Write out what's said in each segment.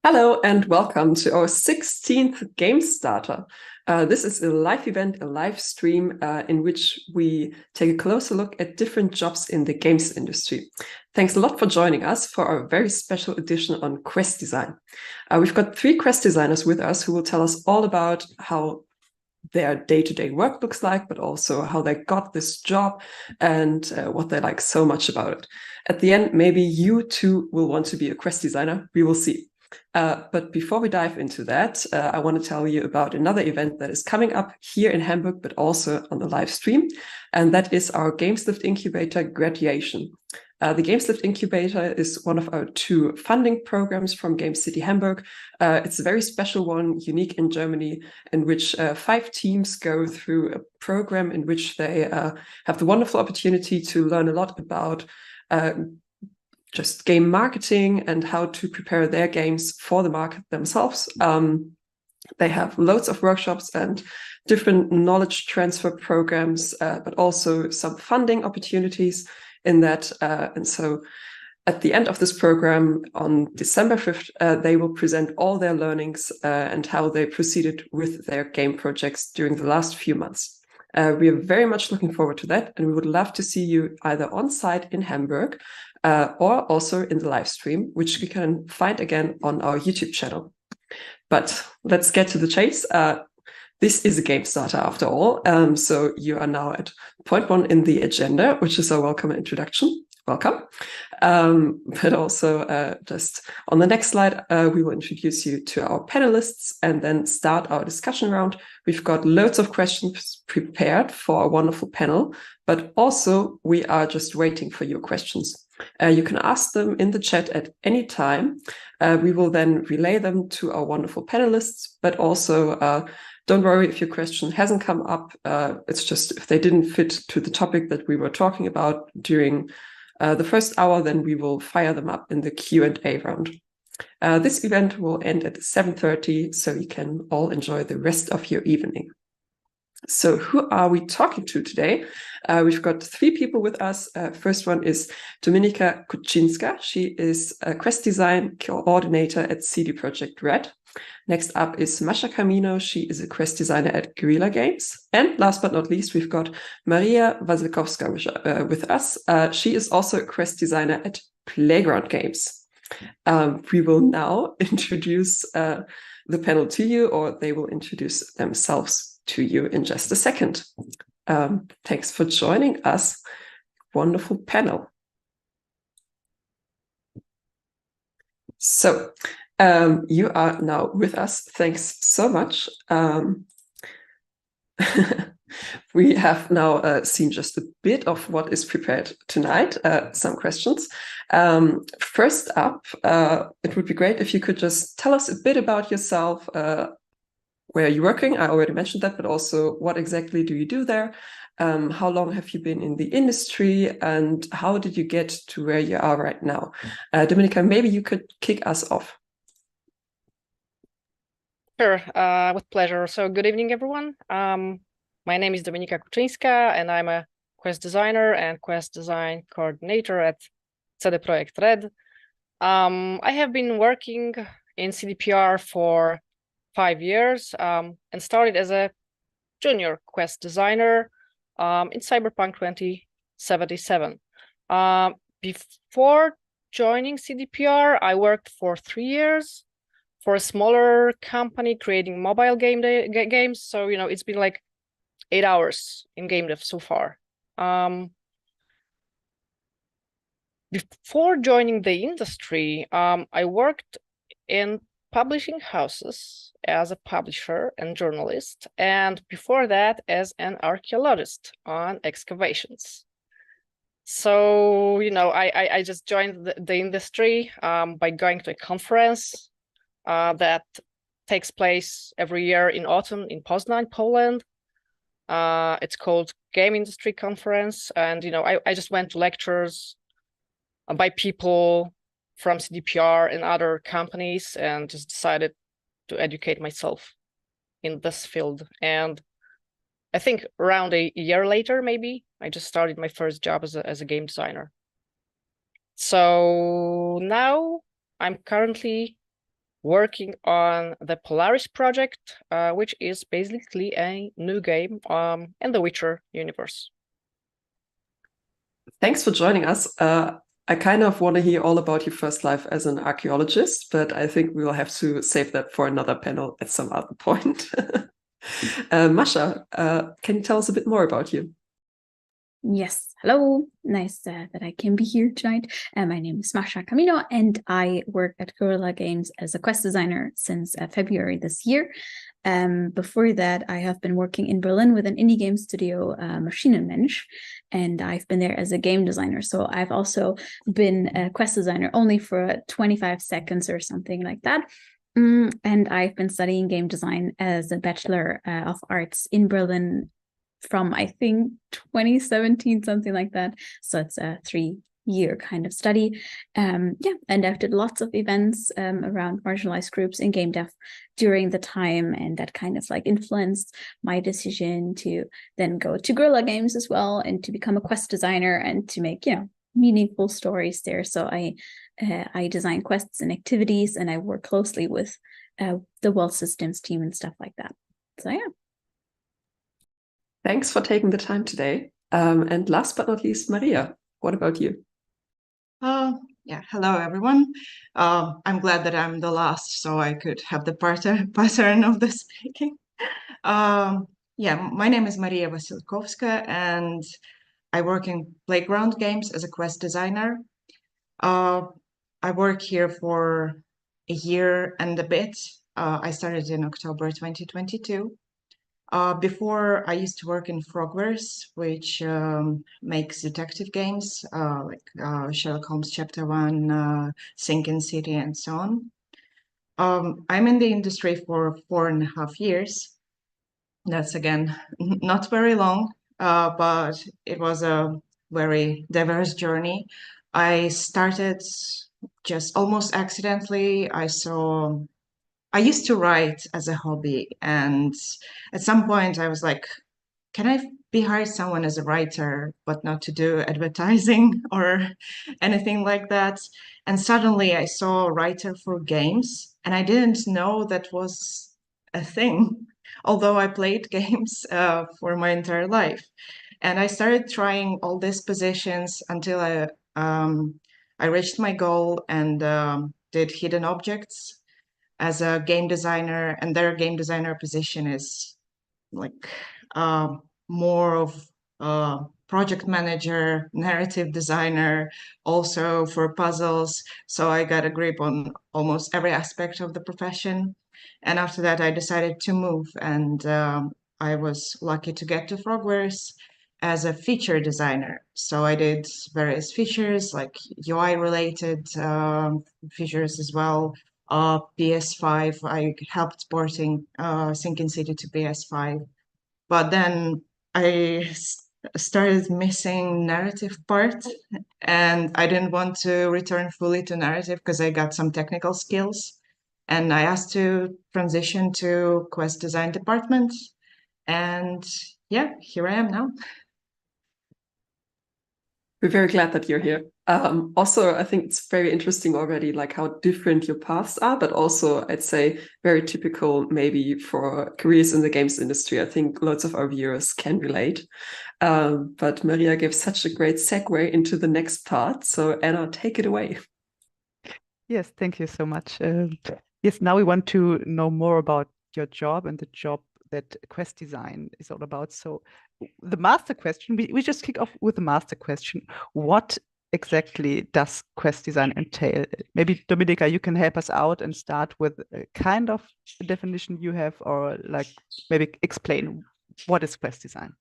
Hello and welcome to our 16th Game Starter. This is a live event, a live stream in which we take a closer look at different jobs in the games industry. Thanks a lot for joining us for our very special edition on quest design. We've got 3 quest designers with us who will tell us all about how their day-to-day work looks like, but also how they got this job and what they like so much about it. At the end, maybe you too will want to be a quest designer. We will see. But before we dive into that, I want to tell you about another event that is coming up here in Hamburg, but also on the live stream. And that is our Gameslift Incubator graduation. The Gameslift Incubator is one of our 2 funding programs from Gamecity Hamburg. It's a very special one, unique in Germany, in which 5 teams go through a program in which they have the wonderful opportunity to learn a lot about just game marketing and how to prepare their games for the market themselves. They have loads of workshops and different knowledge transfer programs, but also some funding opportunities in that. And so at the end of this program on December 5th, they will present all their learnings and how they proceeded with their game projects during the last few months. We are very much looking forward to that, and we would love to see you either on site in Hamburg or also in the live stream, which you can find again on our YouTube channel. But let's get to the chase. This is a game starter after all. So you are now at point 1 in the agenda, which is a welcome introduction. Welcome. But also just on the next slide, we will introduce you to our panelists and then start our discussion round. We've got loads of questions prepared for a wonderful panel, but also we are just waiting for your questions. You can ask them in the chat at any time. We will then relay them to our wonderful panelists, but also don't worry if your question hasn't come up. It's just if they didn't fit to the topic that we were talking about during the first hour, then we will fire them up in the Q&A round. This event will end at 7:30, so you can all enjoy the rest of your evening. So who are we talking to today? We've got 3 people with us. First one is Dominika Kuczyńska. She is a quest design coordinator at CD Projekt Red. Next up is Mascha Camino. She is a quest designer at Guerrilla Games. And last but not least, we've got Mariia Vasylkovska with us. She is also a quest designer at Playground Games. We will now introduce the panel to you, or they will introduce themselves to you in just a second. Thanks for joining us. Wonderful panel. So you are now with us. Thanks so much. We have now seen just a bit of what is prepared tonight, some questions. First up, it would be great if you could just tell us a bit about yourself. Where are you working? I already mentioned that, but also what exactly do you do there? How long have you been in the industry, and how did you get to where you are right now? Dominika, maybe you could kick us off. Sure, with pleasure. So good evening, everyone. My name is Dominika Kuczyńska, and I'm a quest designer and quest design coordinator at CD Projekt Red. I have been working in CDPR for 5 years and started as a junior quest designer in Cyberpunk 2077. Before joining CDPR, I worked for 3 years for a smaller company creating mobile games. So, you know, it's been like 8 hours in game dev so far. Before joining the industry, I worked in publishing houses as a publisher and journalist, and before that as an archaeologist on excavations. So, you know, I just joined the industry by going to a conference that takes place every year in autumn in Poznań, Poland. It's called Game Industry Conference, and, you know, I just went to lectures by people from CDPR and other companies and just decided to educate myself in this field. And I think around a year later, maybe, I just started my first job as a game designer. So now I'm currently working on the Polaris project, which is basically a new game in the Witcher universe. Thanks for joining us. I kind of want to hear all about your first life as an archaeologist, but I think we will have to save that for another panel at some other point. Mascha, can you tell us a bit more about you? Yes, hello. Nice that I can be here tonight. My name is Mascha Camino, and I work at Guerrilla Games as a quest designer since February this year. Before that, I have been working in Berlin with an indie game studio, Maschinenmensch, and I've been there as a game designer. So I've also been a quest designer only for 25 seconds or something like that. And I've been studying game design as a Bachelor of Arts in Berlin from, I think, 2017, something like that. So it's a 3-year kind of study. And I've did lots of events around marginalized groups in game dev during the time, and that kind of like influenced my decision to then go to Guerrilla Games as well and to become a quest designer and to make, meaningful stories there. So I design quests and activities, and I work closely with the World Systems team and stuff like that. So yeah. Thanks for taking the time today. And last but not least, Mariia, what about you? Hello, everyone. I'm glad that I'm the last, so I could have the pattern of the speaking. My name is Mariia Vasylkovska, and I work in Playground Games as a quest designer. I work here for a year and a bit. I started in October 2022. Before, I used to work in Frogwares, which makes detective games like Sherlock Holmes Chapter 1, Sinking City, and so on. I'm in the industry for 4.5 years. That's, again, not very long, but it was a very diverse journey. I started just almost accidentally. I used to write as a hobby, and at some point I was like, can I be hired someone as a writer, but not to do advertising or anything like that? And suddenly I saw a writer for games, and I didn't know that was a thing, although I played games for my entire life. And I started trying all these positions until I reached my goal and did Hidden Objects as a game designer, and their game designer position is like more of project manager, narrative designer, also for puzzles. So I got a grip on almost every aspect of the profession. And after that, I decided to move, and I was lucky to get to Frogwares as a feature designer. So I did various features like UI related features as well. PS5, I helped porting Sinking City to PS5. But then I started missing narrative part, and I didn't want to return fully to narrative because I got some technical skills. And I asked to transition to quest design department. And yeah, here I am now. We're very glad that you're here. Also, I think it's very interesting already, like how different your paths are, but also I'd say very typical maybe for careers in the games industry. I think lots of our viewers can relate. But Mariia gave such a great segue into the next part. So Anna, take it away. Yes, thank you so much. Yes, now we want to know more about your job and the job that quest design is all about. So the master question, we just kick off with the master question. What exactly does quest design entail? Maybe Dominika, you can help us out and start with a kind of definition you have, or like maybe explain what is quest design.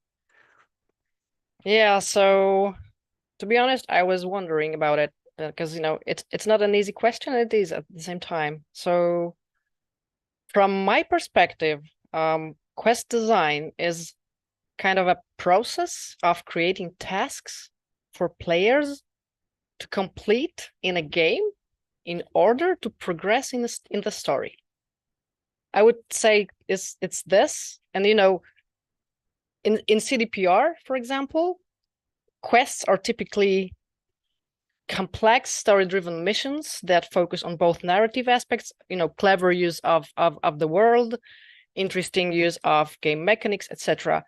Yeah, so to be honest, I was wondering about it because it's not an easy question. It is at the same time. So from my perspective, quest design is kind of a process of creating tasks for players to complete in a game in order to progress in the story. I would say it's this, and in CDPR, for example, quests are typically complex story-driven missions that focus on both narrative aspects, clever use of the world, interesting use of game mechanics, etc.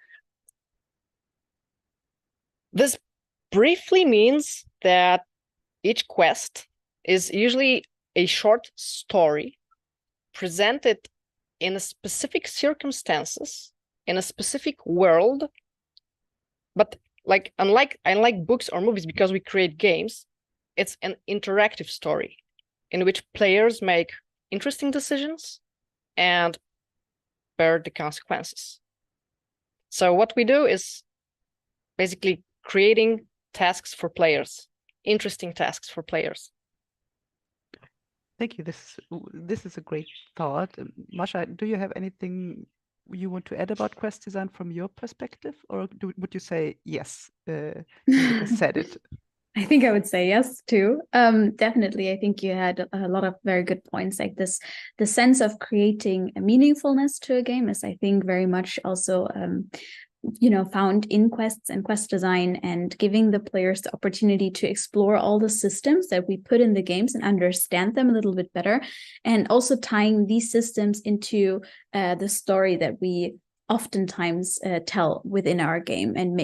This briefly means that each quest is usually a short story presented in a specific circumstances, in a specific world. But unlike books or movies, because we create games, it's an interactive story in which players make interesting decisions and bear the consequences. So what we do is basically creating tasks for players, interesting tasks for players. Thank you. This is a great thought. Mascha, do you have anything you want to add about quest design from your perspective, or would you say yes? Dominika said it. I think I would say yes too. Definitely, I think you had a lot of very good points like this. The sense of creating a meaningfulness to a game is, I think, very much also found in quests and quest design, and giving the players the opportunity to explore all the systems that we put in the games and understand them a little bit better, and also tying these systems into the story that we oftentimes tell within our game, and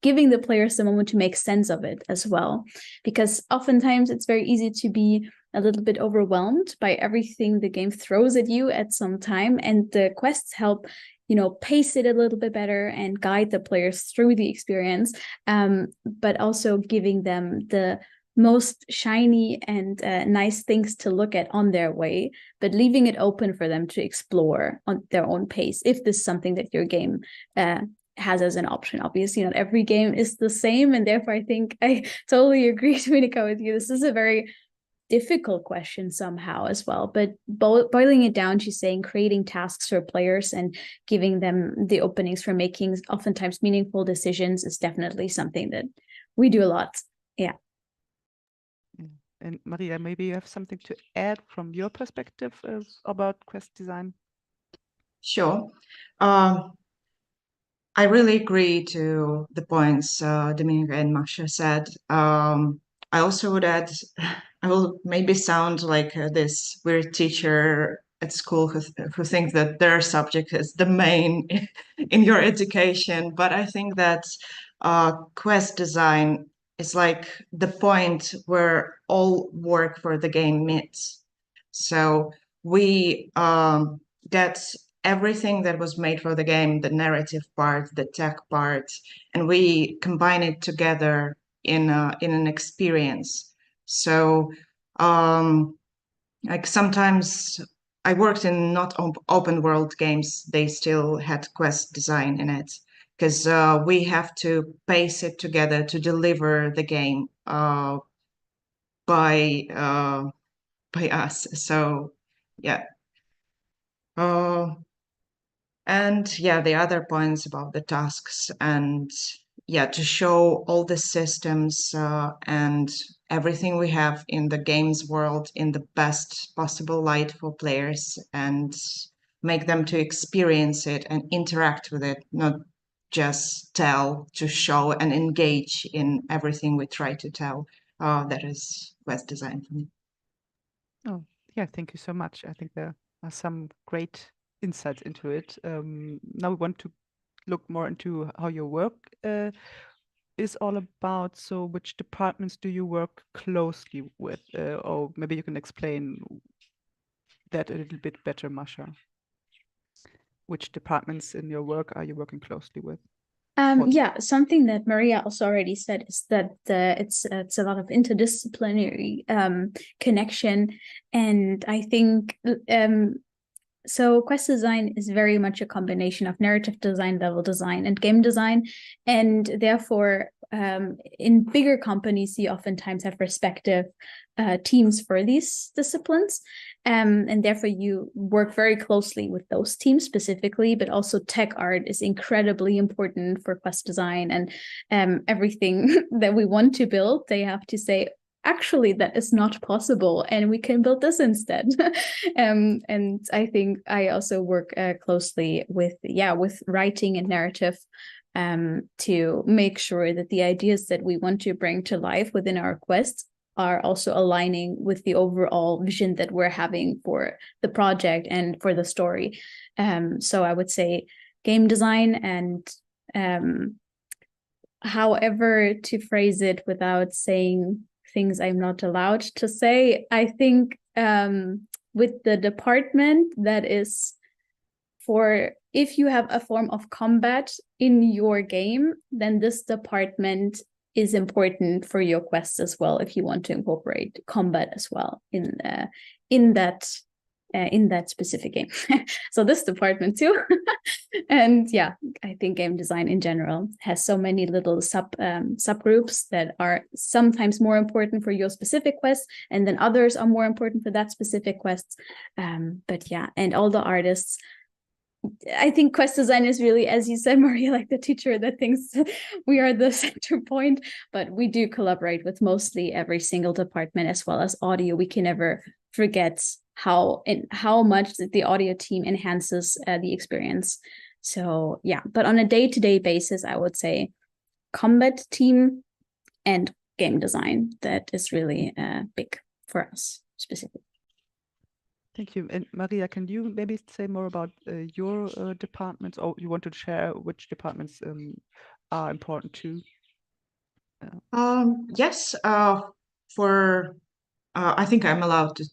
giving the players the moment to make sense of it as well, because oftentimes it's very easy to be a little bit overwhelmed by everything the game throws at you at some time, and the quests help pace it a little bit better and guide the players through the experience, but also giving them the most shiny and nice things to look at on their way, but leaving it open for them to explore on their own pace, if this is something that your game has as an option. Obviously, not every game is the same, and therefore I think I totally agree, Dominika, with you. This is a very difficult question somehow as well, but boiling it down to saying creating tasks for players and giving them the openings for making oftentimes meaningful decisions is definitely something that we do a lot. Yeah. And Mariia, maybe you have something to add from your perspective about quest design? Sure. I really agree to the points Dominika and Mascha said. I also would add, I will maybe sound like this weird teacher at school who thinks that their subject is the main in your education, but I think that quest design is like the point where all work for the game meets. So we get everything that was made for the game, the narrative part, the tech part, and we combine it together in an experience. So like sometimes I worked in not open world games, they still had quest design in it, because we have to pace it together to deliver the game by us. So yeah. And yeah, the other points about the tasks, and yeah, to show all the systems and everything we have in the games world in the best possible light for players, and make them to experience it and interact with it, not just tell, to show and engage in everything we try to tell. That is quest design for me. Oh, yeah, thank you so much. I think there are some great insights into it. Now we want to look more into how your work is all about. So which departments do you work closely with? Or maybe you can explain that a little bit better, Mascha. Which departments in your work are you working closely with? Yeah, something that Mariia also already said is that it's a lot of interdisciplinary connection, and I think so quest design is very much a combination of narrative design, level design, and game design, and therefore in bigger companies you oftentimes have respective teams for these disciplines, and therefore you work very closely with those teams specifically, but also tech art is incredibly important for quest design, and everything that we want to build, they have to say, actually, that is not possible, and we can build this instead. And I think I also work closely with writing and narrative to make sure that the ideas that we want to bring to life within our quests are also aligning with the overall vision that we're having for the project and for the story. So I would say game design, and however to phrase it without saying things I'm not allowed to say, I think with the department that is for, if you have a form of combat in your game, then this department is important for your quest as well, if you want to incorporate combat as well in that specific game. So this department too. And yeah, I think game design in general has so many little subgroups that are sometimes more important for your specific quest, and then others are more important for that specific quest. But yeah, and all the artists, I think quest design is really, as you said, Mariia, like the teacher that thinks we are the center point, but we do collaborate with mostly every single department, as well as audio. We can never forget how much the audio team enhances the experience. So yeah, but on a day-to-day basis, I would say combat team and game design, that is really big for us specifically. Thank you. And Mariia, can you maybe say more about your departments, or you want to share which departments are important to? Yes, I think I'm allowed to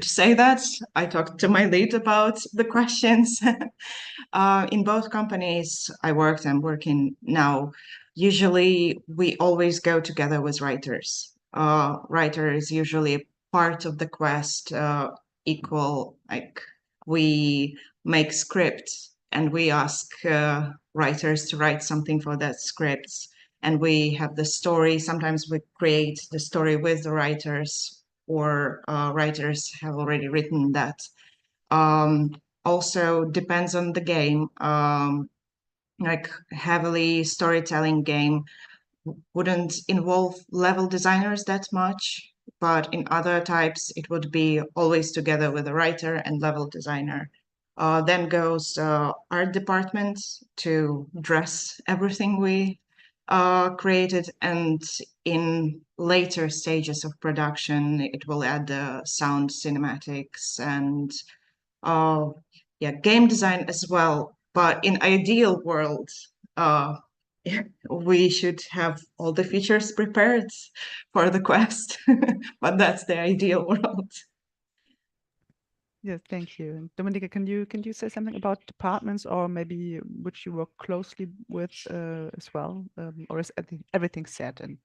say that. I talked to my lead about the questions. In both companies I worked and working now, usually we always go together with writers. Writer is usually part of the quest, equal, like we make scripts and we ask writers to write something for that script, and we have the story. Sometimes we create the story with the writers, or writers have already written that. Also depends on the game. Like heavily storytelling game wouldn't involve level designers that much, but in other types it would be always together with a writer and level designer. Then goes art department to dress everything we created, and in later stages of production it will add the sound, cinematics, and yeah, game design as well. But in ideal world, we should have all the features prepared for the quest, but that's the ideal world. Yes, thank you. And Dominika, can you say something about departments, or maybe which you work closely with as well, or is everything set and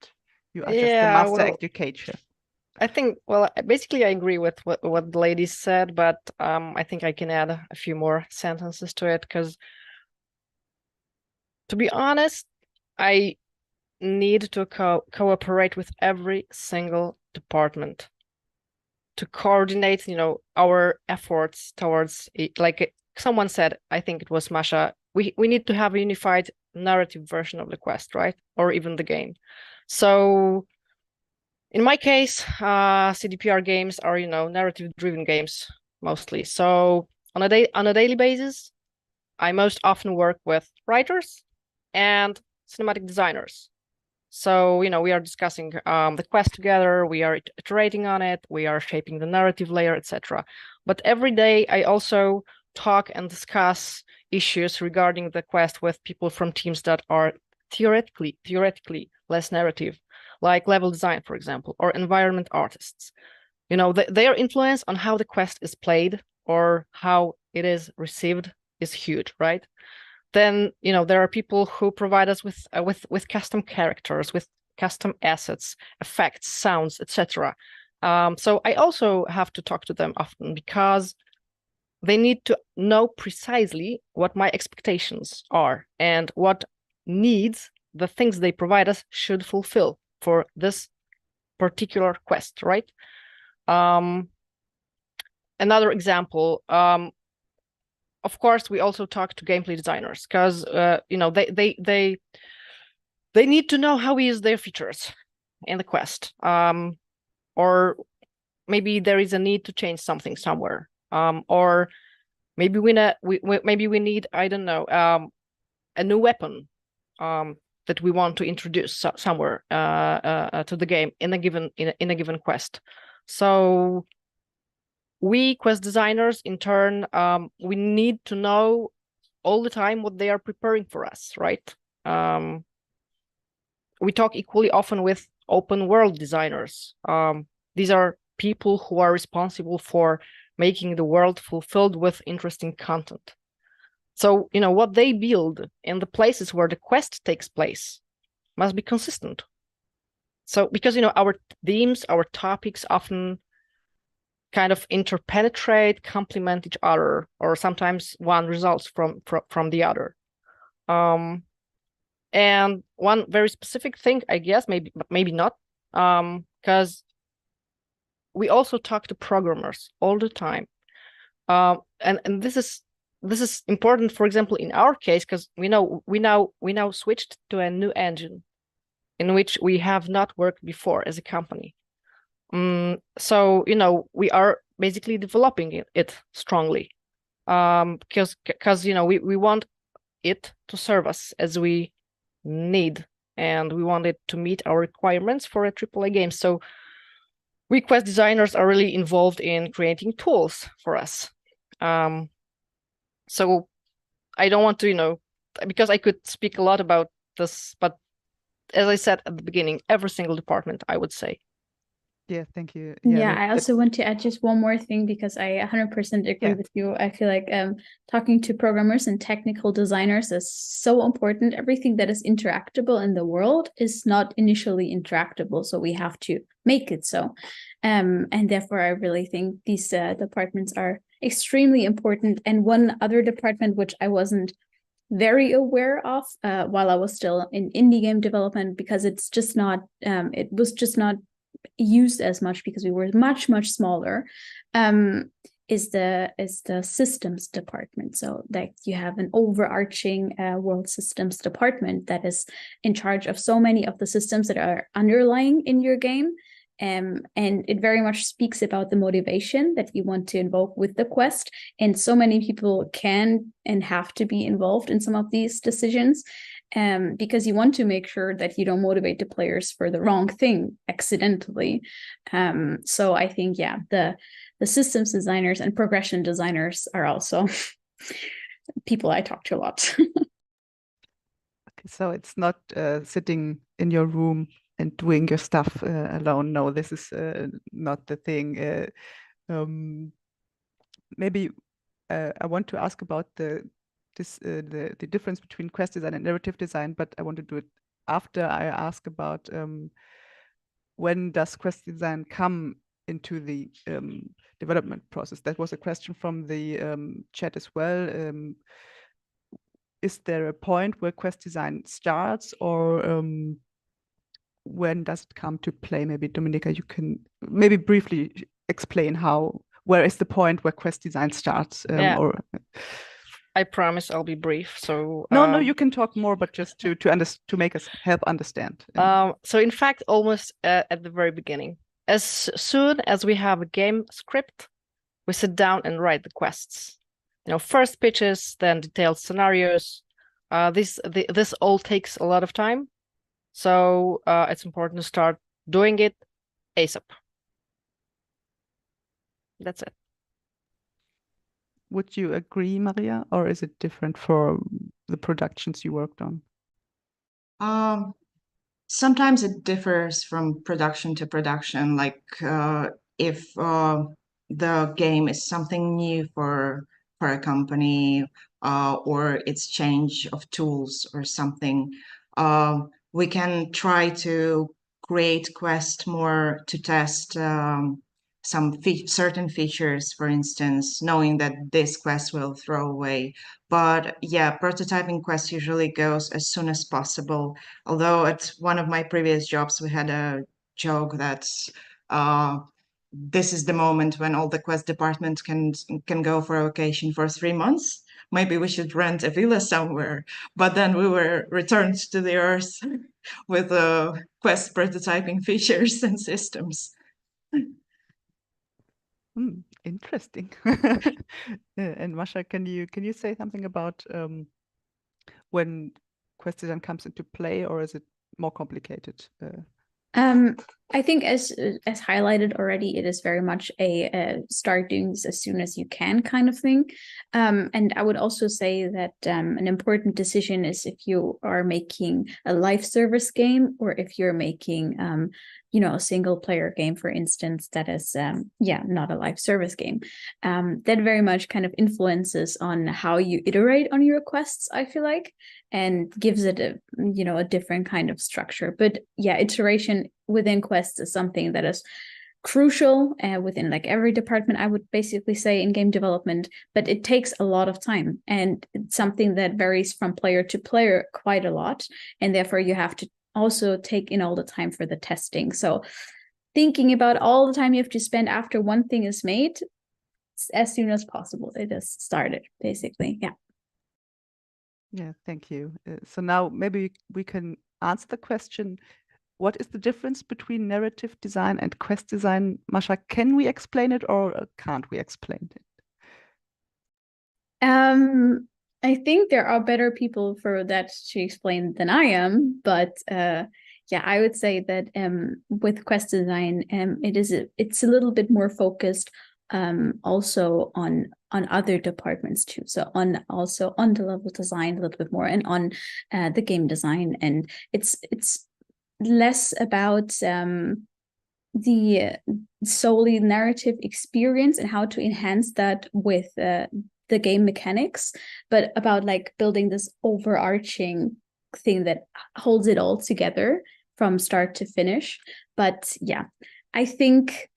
you are just the master educator? I think, well, basically I agree with what the ladies said, but I think I can add a few more sentences to it, because to be honest, I need to cooperate with every single department to coordinate, our efforts towards it. Like someone said, I think it was Mascha, we need to have a unified narrative version of the quest, right? Or even the game. So in my case, CDPR games are, narrative-driven games mostly. So on a daily basis, I most often work with writers and cinematic designers. So, we are discussing the quest together, we are iterating on it, we are shaping the narrative layer, etc. But every day I also talk and discuss issues regarding the quest with people from teams that are theoretically less narrative, like level design, for example, or environment artists. Their influence on how the quest is played or how it is received is huge, right? Then, there are people who provide us with custom characters, with custom assets, effects, sounds, etc. So I also have to talk to them often, because they need to know precisely what my expectations are and what needs the things they provide us should fulfill for this particular quest, right? Another example, of course, we also talk to gameplay designers, because they need to know how we use their features in the quest, or maybe there is a need to change something somewhere, or maybe we need, I don't know, a new weapon. The that we want to introduce somewhere to the game in a given quest. So we quest designers, in turn, we need to know all the time what they are preparing for us, right? We talk equally often with open world designers. These are people who are responsible for making the world fulfilled with interesting content. So, what they build in the places where the quest takes place must be consistent. So, because, our themes, our topics often kind of interpenetrate, complement each other, or sometimes one results from the other. And one very specific thing, I guess, maybe not, because we also talk to programmers all the time. And this is important, for example, in our case, because we now switched to a new engine in which we have not worked before as a company. So we are basically developing it strongly, because we want it to serve us as we need, and we want it to meet our requirements for a AAA game. So we quest designers are really involved in creating tools for us. So I don't want to, because I could speak a lot about this, but as I said at the beginning, every single department, I would say. Yeah, thank you. Yeah, I also want to add just one more thing, because I 100% agree with you. I feel like talking to programmers and technical designers is so important. Everything that is interactable in the world is not initially interactable, so we have to make it so. And therefore, I really think these departments are extremely important. And one other department which I wasn't very aware of while I was still in indie game development, because it's just not, it was just not used as much because we were much smaller, is the systems department. So that you have an overarching world systems department that is in charge of so many of the systems that are underlying in your game, and it very much speaks about the motivation that you want to invoke with the quest. And so many people can and have to be involved in some of these decisions, because you want to make sure that you don't motivate the players for the wrong thing accidentally. So I think, the systems designers and progression designers are also people I talk to a lot. Okay, so it's not sitting in your room and doing your stuff alone. No, this is not the thing. Maybe I want to ask about the difference between quest design and narrative design, but I want to do it after I ask about when does quest design come into the development process. That was a question from the chat as well. Is there a point where quest design starts, or when does it come to play? Maybe Dominika, you can maybe briefly explain where is the point where quest design starts? Or I promise I'll be brief. So no, you can talk more, but just to make us help understand. So in fact, almost at the very beginning, as soon as we have a game script, we sit down and write the quests. First pitches, then detailed scenarios. This all takes a lot of time, so it's important to start doing it ASAP. That's it. Would you agree, Mariia, or is it different for the productions you worked on? Sometimes it differs from production to production. Like if the game is something new for a company, or it's change of tools or something, we can try to create quest more to test some certain features, for instance, knowing that this quest will throw away. But yeah, prototyping quest usually goes as soon as possible. Although at one of my previous jobs, we had a joke that this is the moment when all the quest department can go for a vacation for 3 months. Maybe we should rent a villa somewhere. But then we were returned to the earth with quest prototyping features and systems. Interesting. And Mascha, can you say something about when quest design comes into play, or is it more complicated? I think as highlighted already, it is very much a start doing this as soon as you can kind of thing. And I would also say that an important decision is if you are making a live service game or if you're making a single player game, for instance, that is not a live service game. That very much kind of influences on how you iterate on your quests, I feel like, and gives it a different kind of structure. But yeah, iteration within quests is something that is crucial within like every department, I would basically say, in game development, but it takes a lot of time, and it's something that varies from player to player quite a lot, and therefore you have to also take in all the time for the testing. So thinking about all the time you have to spend after one thing is made, as soon as possible it is started, basically. Yeah, thank you. So now maybe we can answer the question, what is the difference between narrative design and quest design? Mascha, can we explain it or can't we explain it? I think there are better people for that to explain than I am, but I would say that with quest design, it's a little bit more focused also on other departments too. So also on the level design a little bit more, and on the game design, and it's less about the solely narrative experience and how to enhance that with the game mechanics, but about like building this overarching thing that holds it all together from start to finish. But yeah, I think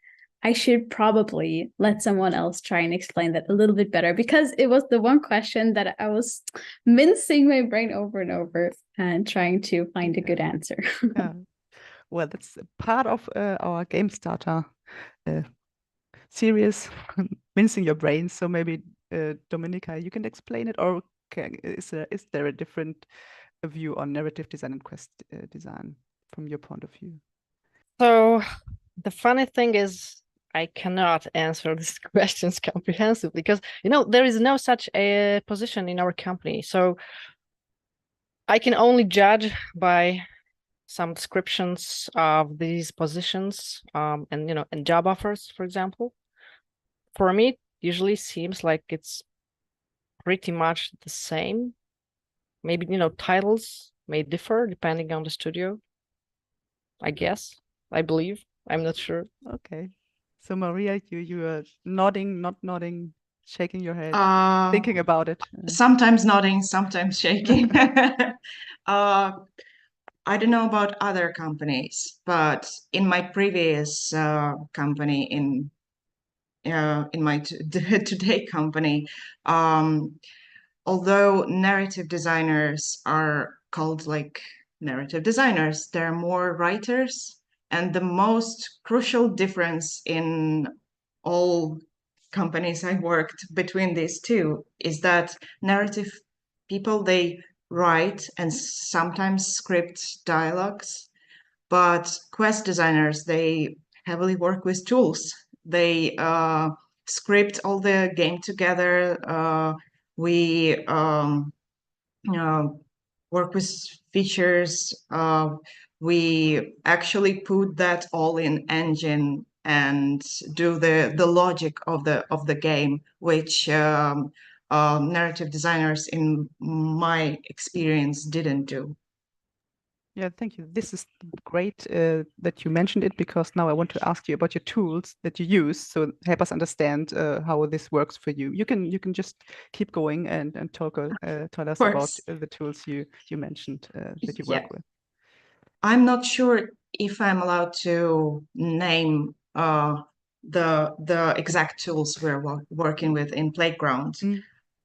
I should probably let someone else try and explain that a little bit better, because it was the one question that I was mincing my brain over and over and trying to find a good answer. Yeah. Well, that's part of our Game Starter series, mincing your brain. So maybe Dominika, you can explain it, or is there a different view on narrative design and quest design from your point of view? So the funny thing is, I cannot answer these questions comprehensively because, there is no such a position in our company. So I can only judge by some descriptions of these positions and job offers, for example. For me, it usually seems like it's pretty much the same. Maybe, titles may differ depending on the studio, I guess, I believe. I'm not sure. Okay. So Mariia, you are nodding, not nodding, shaking your head, thinking about it. Sometimes nodding, sometimes shaking. I don't know about other companies, but in my previous company, in my today company, although narrative designers are called like narrative designers, there are more writers. And the most crucial difference in all companies I worked between these two is that narrative people, they write and sometimes script dialogues, but quest designers, they heavily work with tools. They script all the game together. We work with features. We actually put that all in engine and do the logic of the game, which narrative designers, in my experience, didn't do. Yeah, thank you. This is great that you mentioned it, because now I want to ask you about your tools that you use. So help us understand how this works for you. You can just keep going and tell us about the tools you mentioned that you work with. I'm not sure if I'm allowed to name the exact tools we're working with in Playground,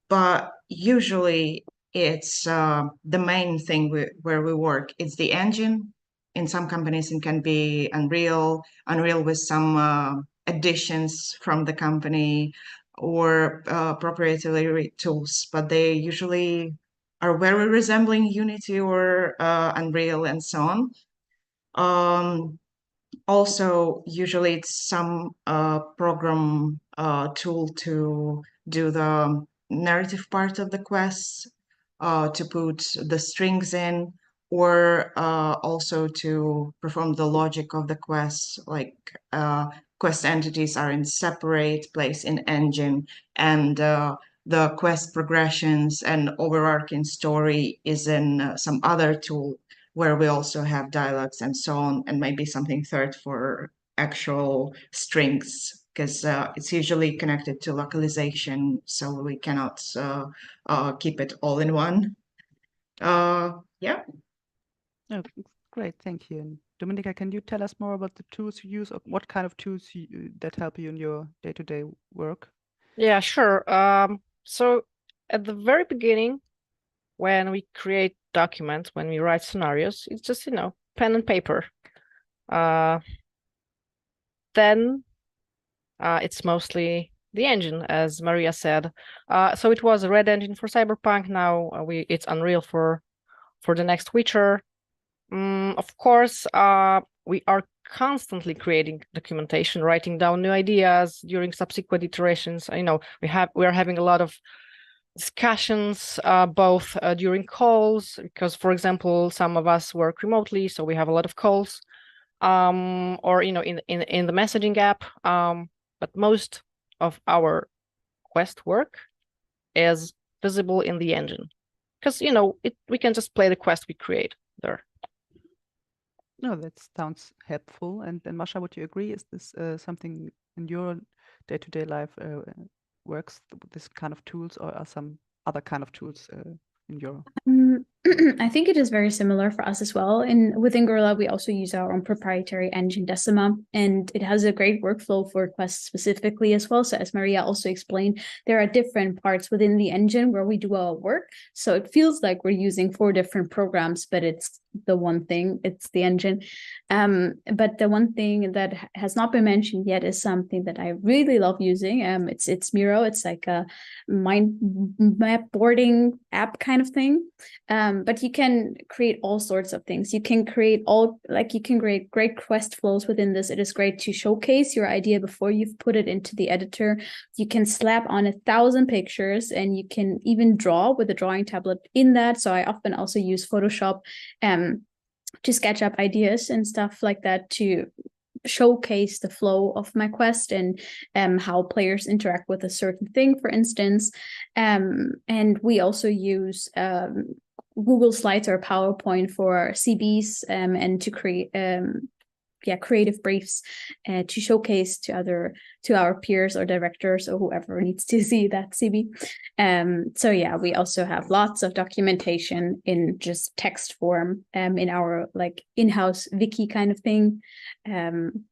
but usually it's the main thing where we work. It's the engine. In some companies, it can be Unreal with some additions from the company, or proprietary tools, but they usually are very resembling Unity or Unreal and so on. Also, usually it's some program tool to do the narrative part of the quests. to put the strings in, or also to perform the logic of the quest, like quest entities are in separate place in engine, and the quest progressions and overarching story is in some other tool where we also have dialogues and so on, and maybe something third for actual strings, because it's usually connected to localization, so we cannot keep it all in one. Yeah. Oh, great, thank you. And Dominika, can you tell us more about the tools you use, or what kind of tools that help you in your day-to-day work? Yeah, sure. So at the very beginning, when we create documents, when we write scenarios, it's just, pen and paper. Then it's mostly the engine, as Mariia said. So it was a Red engine for Cyberpunk. Now it's Unreal for the next Witcher. Of course, we are constantly creating documentation, writing down new ideas during subsequent iterations. We are having a lot of discussions, both during calls, because, for example, some of us work remotely, so we have a lot of calls, or in the messaging app. But most of our quest work is visible in the engine, because we can just play the quest we create there. No, that sounds helpful. And Mascha, would you agree? Is this something in your day-to-day life works with this kind of tools, or are some other kind of tools in your? I think it is very similar for us as well. And within Guerrilla, we also use our own proprietary engine, Decima, and it has a great workflow for quests specifically as well. So as Mariia also explained, there are different parts within the engine where we do our work. So it feels like we're using 4 different programs, but it's the one thing, it's the engine. But the one thing that has not been mentioned yet is something that I really love using. It's Miro. It's like a mind map boarding app kind of thing. But you can create all sorts of things. You can create great quest flows within this. It is great to showcase your idea before you've put it into the editor. You can slap on 1,000 pictures, and you can even draw with a drawing tablet in that. So I often also use Photoshop to sketch up ideas and stuff like that, to showcase the flow of my quest and how players interact with a certain thing, for instance. And we also use Google Slides or PowerPoint for CBs and to create creative briefs to showcase to our peers or directors or whoever needs to see that CB. So yeah, we also have lots of documentation in just text form in our in-house wiki kind of thing.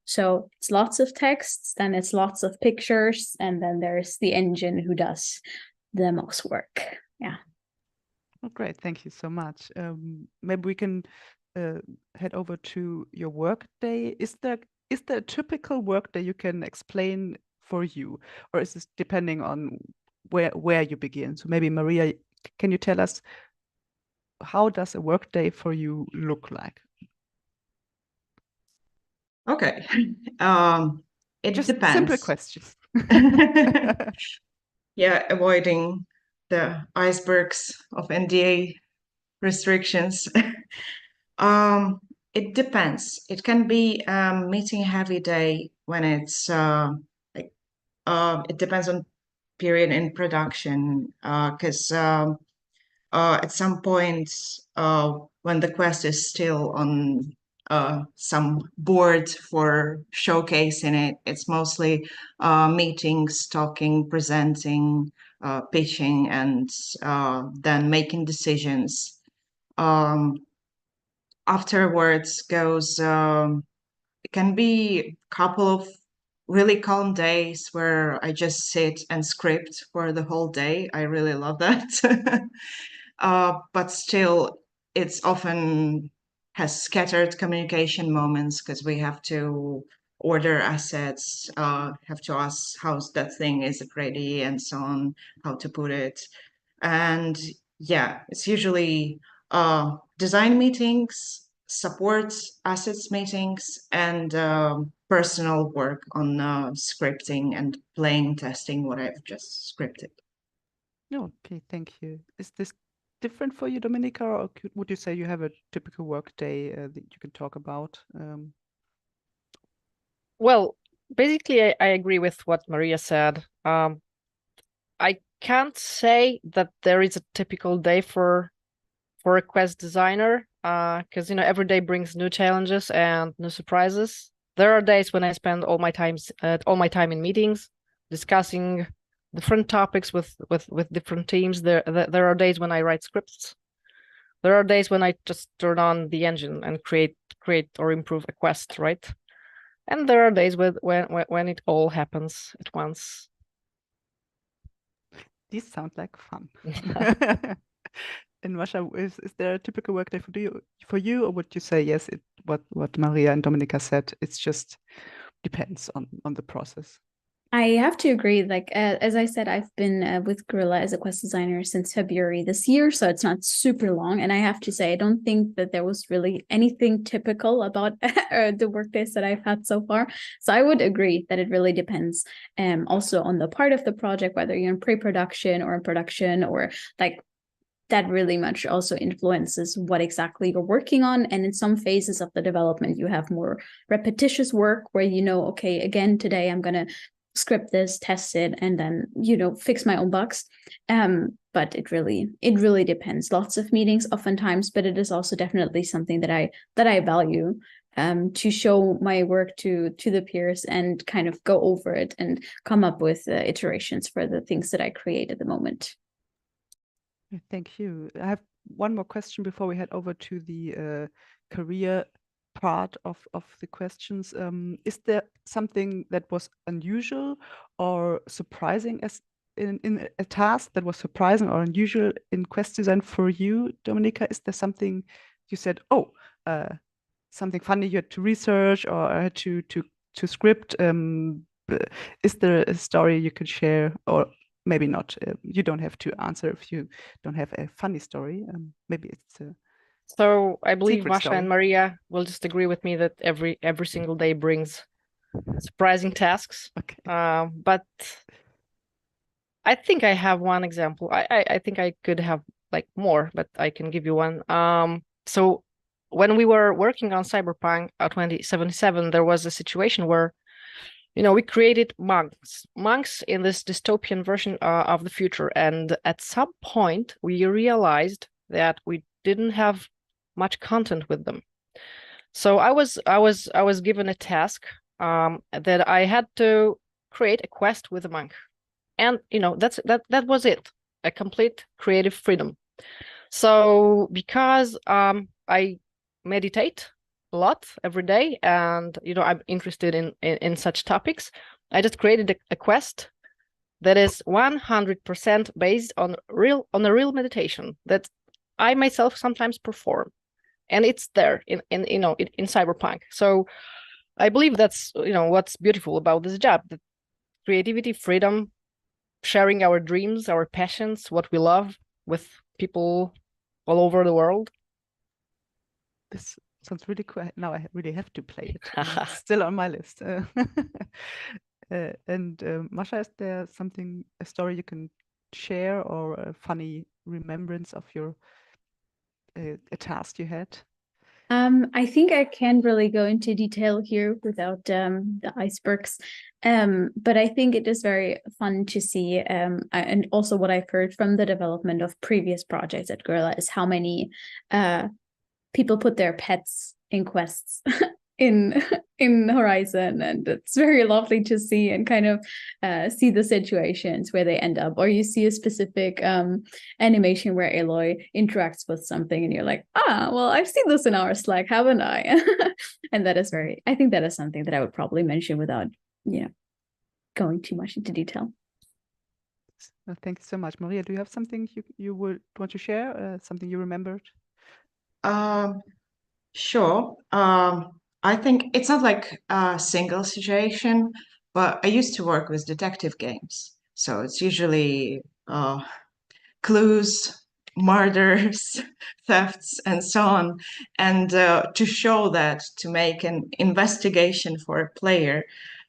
So it's lots of texts, then it's lots of pictures, and then there's the engine who does the most work. Yeah. Oh, great, thank you so much. Maybe we can head over to your work day. Is there a typical work day you can explain for you, or is this depending on where you begin? So maybe Mariia, can you tell us, how does a work day for you look like? Okay. It Just depends. simple questions. Yeah, avoiding the icebergs of NDA restrictions. It depends. It can be a meeting heavy day when it's it depends on period in production, because at some point when the quest is still on some board for showcasing it, it's mostly meetings, talking, presenting, pitching, and then making decisions. Afterwards goes it can be a couple of really calm days where I just sit and script for the whole day. I really love that. But still, it's often has scattered communication moments because we have to order assets, have to ask how that thing is ready and so on, how to put it. And yeah, it's usually design meetings, support assets meetings, and personal work on scripting and playing testing what I've just scripted. Okay, thank you. Is this different for you, Dominika, or would you say you have a typical work day that you can talk about? Well, basically, I agree with what Mariia said. I can't say that there is a typical day for a quest designer, because every day brings new challenges and new surprises. There are days when I spend all my time in meetings, discussing different topics with different teams. There are days when I write scripts. There are days when I just turn on the engine and create or improve a quest, right? And there are days when it all happens at once. These sound like fun. And Mascha, is there a typical workday for you, or would you say yes? What Mariia and Dominika said, it's just depends on the process. I have to agree. Like as I said, I've been with Guerrilla as a quest designer since February this year, so it's not super long. And I have to say, I don't think that there was really anything typical about the workdays that I've had so far. So I would agree that it really depends. Also on the part of the project, whether you're in pre-production or in production, or like that really much also influences what exactly you're working on. And in some phases of the development, you have more repetitious work where okay, again today I'm gonna script this, test it, and then fix my own bugs. But it really depends. Lots of meetings oftentimes, but it is also definitely something that I value, to show my work to the peers and kind of go over it and come up with iterations for the things that I create at the moment. Thank you. I have one more question before we head over to the career part of the questions. Is there something that was unusual or surprising as in a task that was surprising or unusual in quest design for you, Dominika? Is there something you said, something funny you had to research or had to script? Is there a story you could share, or maybe not? You don't have to answer if you don't have a funny story. Maybe it's a So I believe secret Mascha story. and Mariia will just agree with me that every single day brings surprising tasks. Okay. But I think I have one example. I think I could have like more, but I can give you one. So when we were working on Cyberpunk 2077, there was a situation where we created monks in this dystopian version of the future. And at some point, we realized that we didn't have much content with them. So I was given a task that I had to create a quest with a monk. And that was it, a complete creative freedom. So because I meditate a lot every day, and I'm interested in such topics, I just created a quest that is 100% based on a real meditation that I myself sometimes perform, and it's there in Cyberpunk. So I believe that's what's beautiful about this job: that creativity, freedom, sharing our dreams, our passions, what we love with people all over the world. This sounds really cool. Now I really have to play it. It's still on my list. And Mascha, is there a story you can share, or a funny remembrance of a task you had? I think I can't really go into detail here without the icebergs. But I think it is very fun to see, and also what I've heard from the development of previous projects at Guerrilla is how many people put their pets in quests in Horizon, and it's very lovely to see and kind of see the situations where they end up, or you see a specific animation where Aloy interacts with something and you're like, well, I've seen this in our Slack, haven't I? And that is I think that is something that I would probably mention without going too much into detail. Thank you so much. Mariia, do you have something you would want to share, something you remembered? Sure. I think it's not like a single situation, but I used to work with detective games. So it's usually clues, murders, thefts, and so on. And to show that, to make an investigation for a player,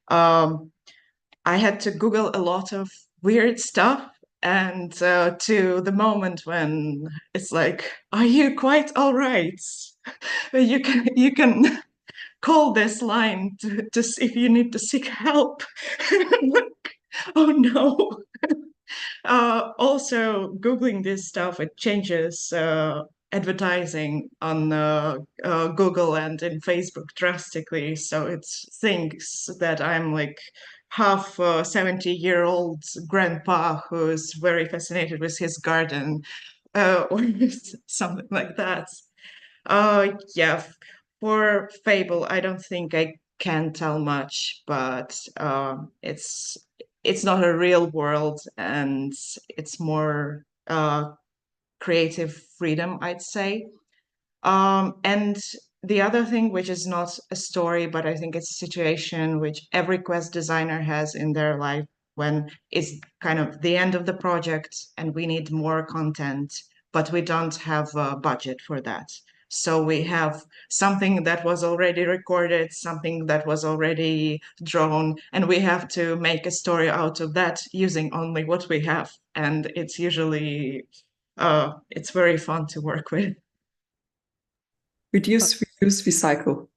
I had to Google a lot of weird stuff and to the moment when it's like, are you quite all right? You can call this line to see if you need to seek help. Like, oh no. Also, Googling this stuff, it changes advertising on Google and in Facebook drastically. So it thinks that I'm like half 70-year-old grandpa who's very fascinated with his garden or something like that. Yeah, for Fable, I don't think I can tell much, but it's not a real world, and it's more creative freedom, I'd say. And the other thing, which is not a story, but I think it's a situation which every quest designer has in their life when it's kind of the end of the project and we need more content, but we don't have a budget for that. So we have something that was already recorded, something that was already drawn, and we have to make a story out of that using only what we have. And it's usually, it's very fun to work with. Reduce, reuse, recycle.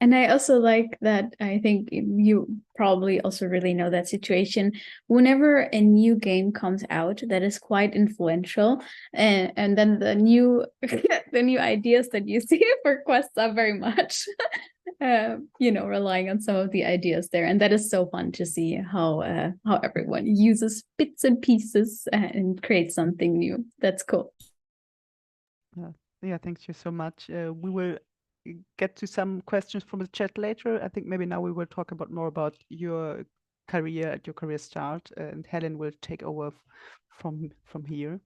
And I also like that. I think you probably also really know that situation. Whenever a new game comes out that is quite influential, and then the new the new ideas that you see for quests are very much relying on some of the ideas there, and that is so fun to see how everyone uses bits and pieces and creates something new. That's cool. Yeah, thank you so much. We will get to some questions from the chat later. I think maybe now we will talk more about your career at your career start, and Helen will take over from here.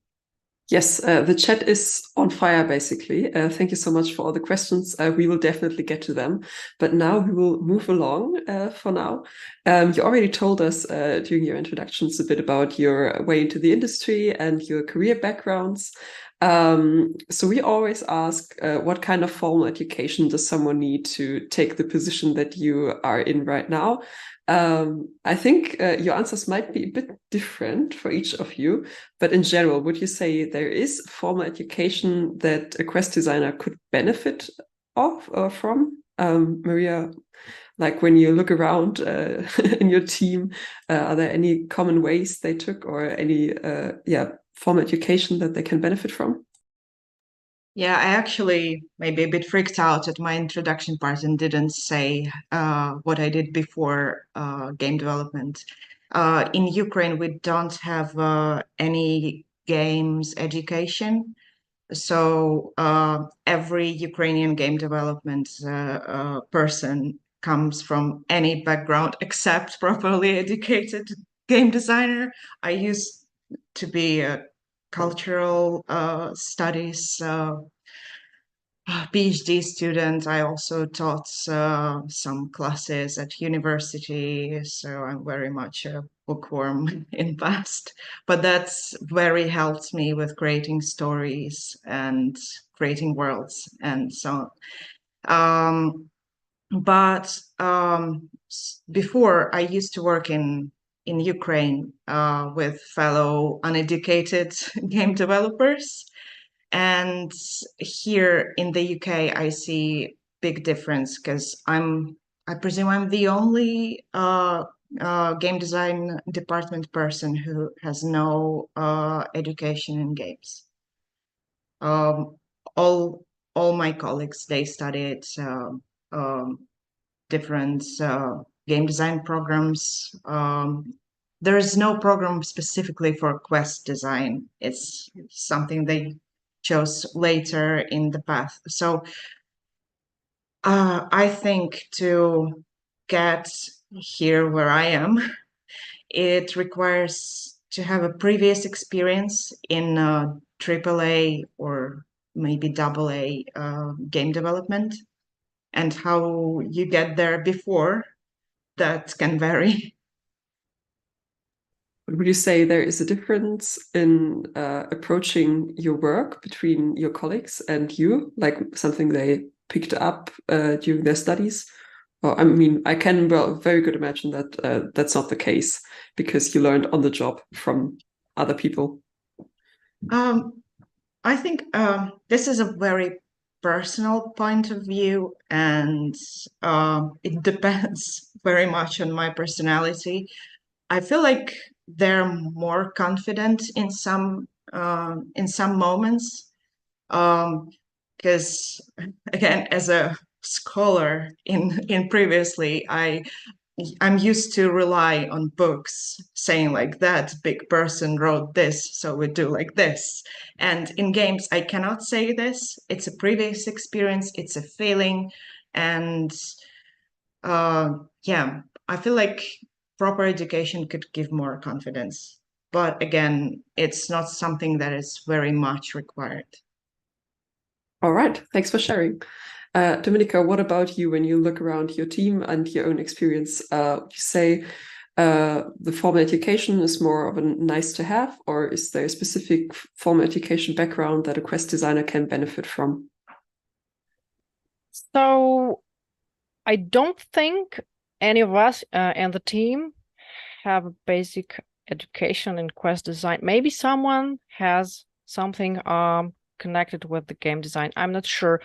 Yes, the chat is on fire, basically. Thank you so much for all the questions. We will definitely get to them. But now we will move along for now. You already told us during your introductions a bit about your way into the industry and your career backgrounds. So we always ask, what kind of formal education does someone need to take the position that you are in right now? I think your answers might be a bit different for each of you, but in general, would you say there is formal education that a quest designer could benefit of or from? Mariia, like when you look around in your team, are there any common ways they took or any formal education that they can benefit from? Yeah, I actually maybe a bit freaked out at my introduction part and didn't say what I did before game development. In Ukraine, we don't have any games education. So every Ukrainian game development person comes from any background except properly educated game designer. I used to be a cultural studies PhD student. I also taught some classes at university, so I'm very much a bookworm in past. But that's very helped me with creating stories and creating worlds and so on. But before, I used to work in Ukraine with fellow uneducated game developers. And here in the UK, I see big difference because I presume I'm the only game design department person who has no education in games. All my colleagues, they studied different game design programs. There is no program specifically for quest design. It's something they chose later in the path. So I think to get here where I am, it requires to have a previous experience in AAA or maybe AA game development, and how you get there before that can vary. Would you say there is a difference in approaching your work between your colleagues and you, like something they picked up during their studies? Or, I mean, I can very good imagine that that's not the case because you learned on the job from other people? I think this is a very personal point of view, and it depends very much on my personality. I feel like they're more confident in some moments, because again, as a scholar in previously, I'm used to rely on books saying like that big person wrote this, so we do like this. And in games, I cannot say this. It's a previous experience, it's a feeling. And yeah, I feel like proper education could give more confidence. But again, it's not something that is very much required. All right, thanks for sharing. Dominika, what about you when you look around your team and your own experience? You say the formal education is more of a nice to have, or is there a specific formal education background that a quest designer can benefit from? So I don't think any of us and the team have a basic education in quest design. Maybe someone has something connected with the game design. I'm not sure.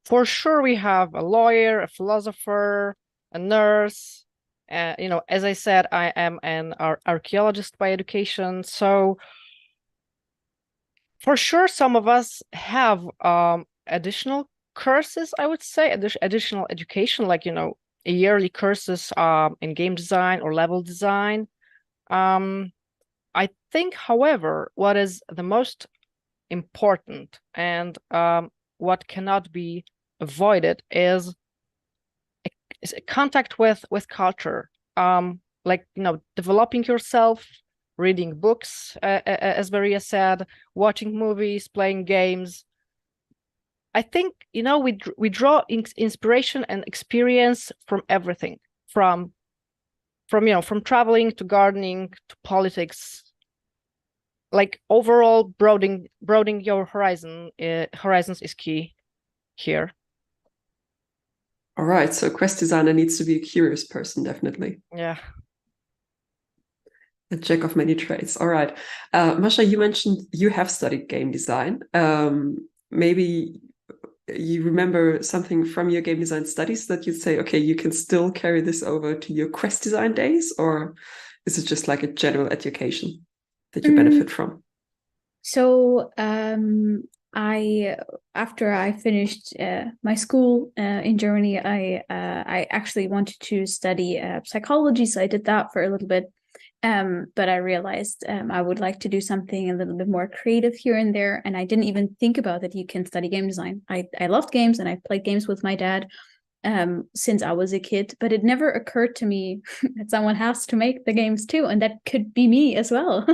For sure, we have a lawyer, a philosopher, a nurse. As I said, I am an archaeologist by education. So for sure, some of us have additional courses, I would say, additional education, like, yearly courses in game design or level design. I think, however, what is the most important and what cannot be avoided is a contact with culture, developing yourself, reading books, as Mariia said, watching movies, playing games. I think we draw inspiration and experience from everything, from traveling to gardening to politics. Like overall, broadening your horizons is key here. All right, so quest designer needs to be a curious person, definitely. Yeah. A jack of many trades. All right. Mascha, you mentioned you have studied game design. Maybe you remember something from your game design studies that you'd say, okay, you can still carry this over to your quest design days, or is it just like a general education that you benefit from? So after I finished my school in Germany, I actually wanted to study psychology, so I did that for a little bit. But I realized I would like to do something a little bit more creative here and there, and I didn't even think about that you can study game design. I loved games, and I played games with my dad since I was a kid, but it never occurred to me that someone has to make the games too, and that could be me as well.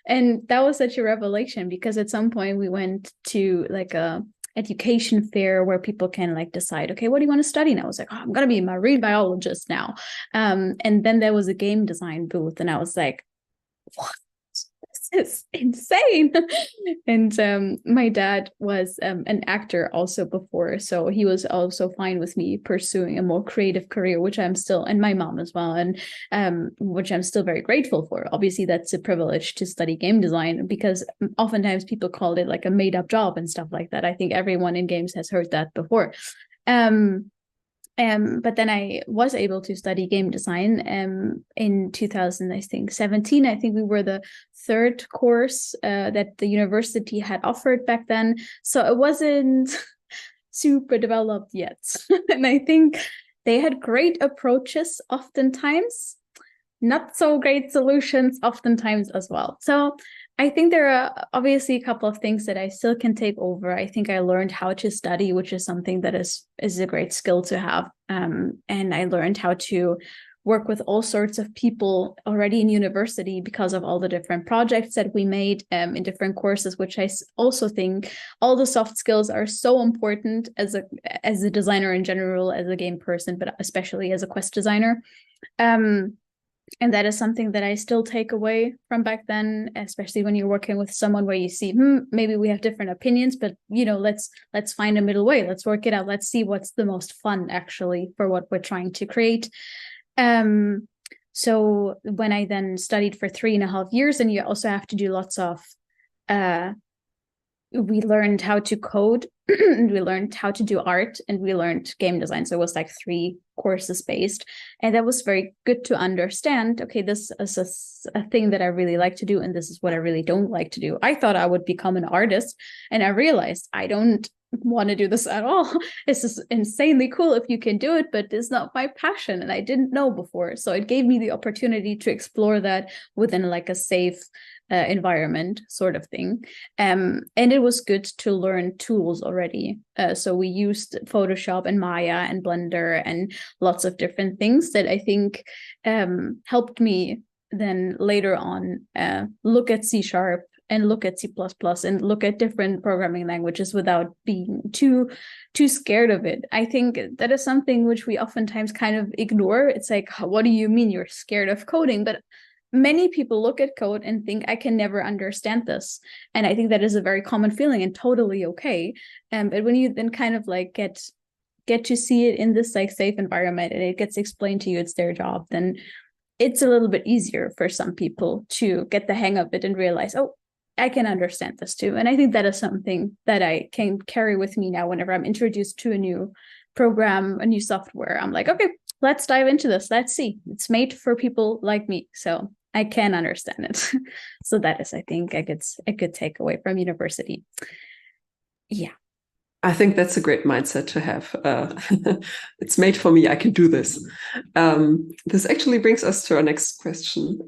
And that was such a revelation, because at some point we went to like a education fair where people can like decide, okay, what do you want to study? And I was like, oh, I'm gonna be a marine biologist now. And then there was a game design booth, and I was like, what? This is insane. And my dad was an actor also before, so he was also fine with me pursuing a more creative career, which I'm still, and my mom as well, and which I'm still very grateful for. Obviously, that's a privilege to study game design, because oftentimes people call it like a made-up job and stuff like that. I think everyone in games has heard that before. But then I was able to study game design in 2017. I think we were the third course that the university had offered back then. So it wasn't super developed yet. And I think they had great approaches oftentimes, not so great solutions oftentimes as well. So I think there are obviously a couple of things that I still can take over. I think I learned how to study, which is something that is a great skill to have. And I learned how to work with all sorts of people already in university because of all the different projects that we made in different courses, which I also think all the soft skills are so important as a designer in general, as a game person, but especially as a quest designer. And that is something that I still take away from back then, especially when you're working with someone where you see, maybe we have different opinions, but let's find a middle way. Let's work it out. Let's see what's the most fun actually for what we're trying to create. So when I then studied for 3.5 years, and you also have to do lots of, we learned how to code, we learned how to do art, and we learned game design. So it was like 3 courses based. And that was very good to understand, okay, this is a thing that I really like to do, and this is what I really don't like to do. I thought I would become an artist, and I realized I don't want to do this at all. This is insanely cool if you can do it, but it's not my passion, and I didn't know before. So it gave me the opportunity to explore that within like a safe environment sort of thing. And it was good to learn tools already. So we used Photoshop and Maya and Blender and lots of different things that I think helped me then later on look at C# and look at C++ and look at different programming languages without being too scared of it. I think that is something which we oftentimes kind of ignore. It's like, what do you mean you're scared of coding? But many people look at code and think, I can never understand this. And I think that is a very common feeling and totally okay. But when you then kind of like get to see it in this like safe environment and it gets explained to you, it's their job, then it's a little bit easier for some people to get the hang of it and realize, oh, I can understand this too. And I think that is something that I can carry with me now whenever I'm introduced to a new program, a new software. I'm like, okay, let's dive into this. Let's see. It's made for people like me, so I can understand it. So that is, I think, a good takeaway from university. Yeah. I think that's a great mindset to have. It's made for me, I can do this. This actually brings us to our next question.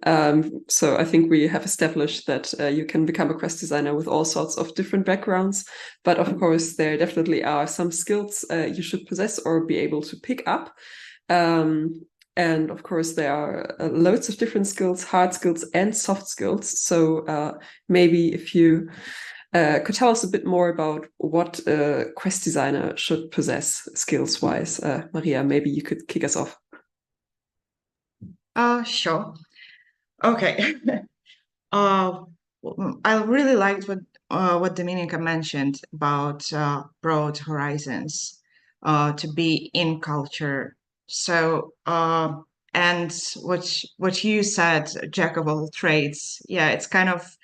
So I think we have established that you can become a quest designer with all sorts of different backgrounds, but of course there definitely are some skills you should possess or be able to pick up. And of course, there are loads of different skills, hard skills and soft skills. So maybe if you could tell us a bit more about what a quest designer should possess skills-wise. Mariia, maybe you could kick us off. Sure. Okay. I really liked what Dominika mentioned about broad horizons, to be in culture. So, and what you said, jack of all trades. Yeah, it's kind of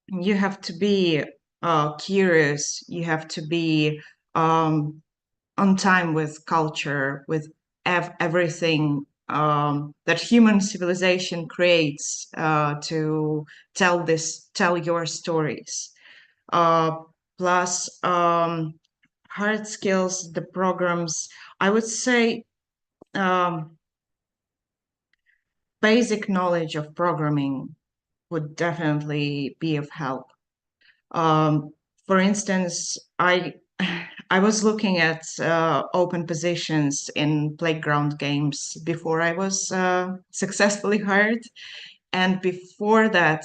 you have to be curious. You have to be on time with culture, with everything that human civilization creates to tell your stories. Plus hard skills, the programs, I would say basic knowledge of programming would definitely be of help. For instance, I was looking at open positions in playground games before I was successfully hired. And before that,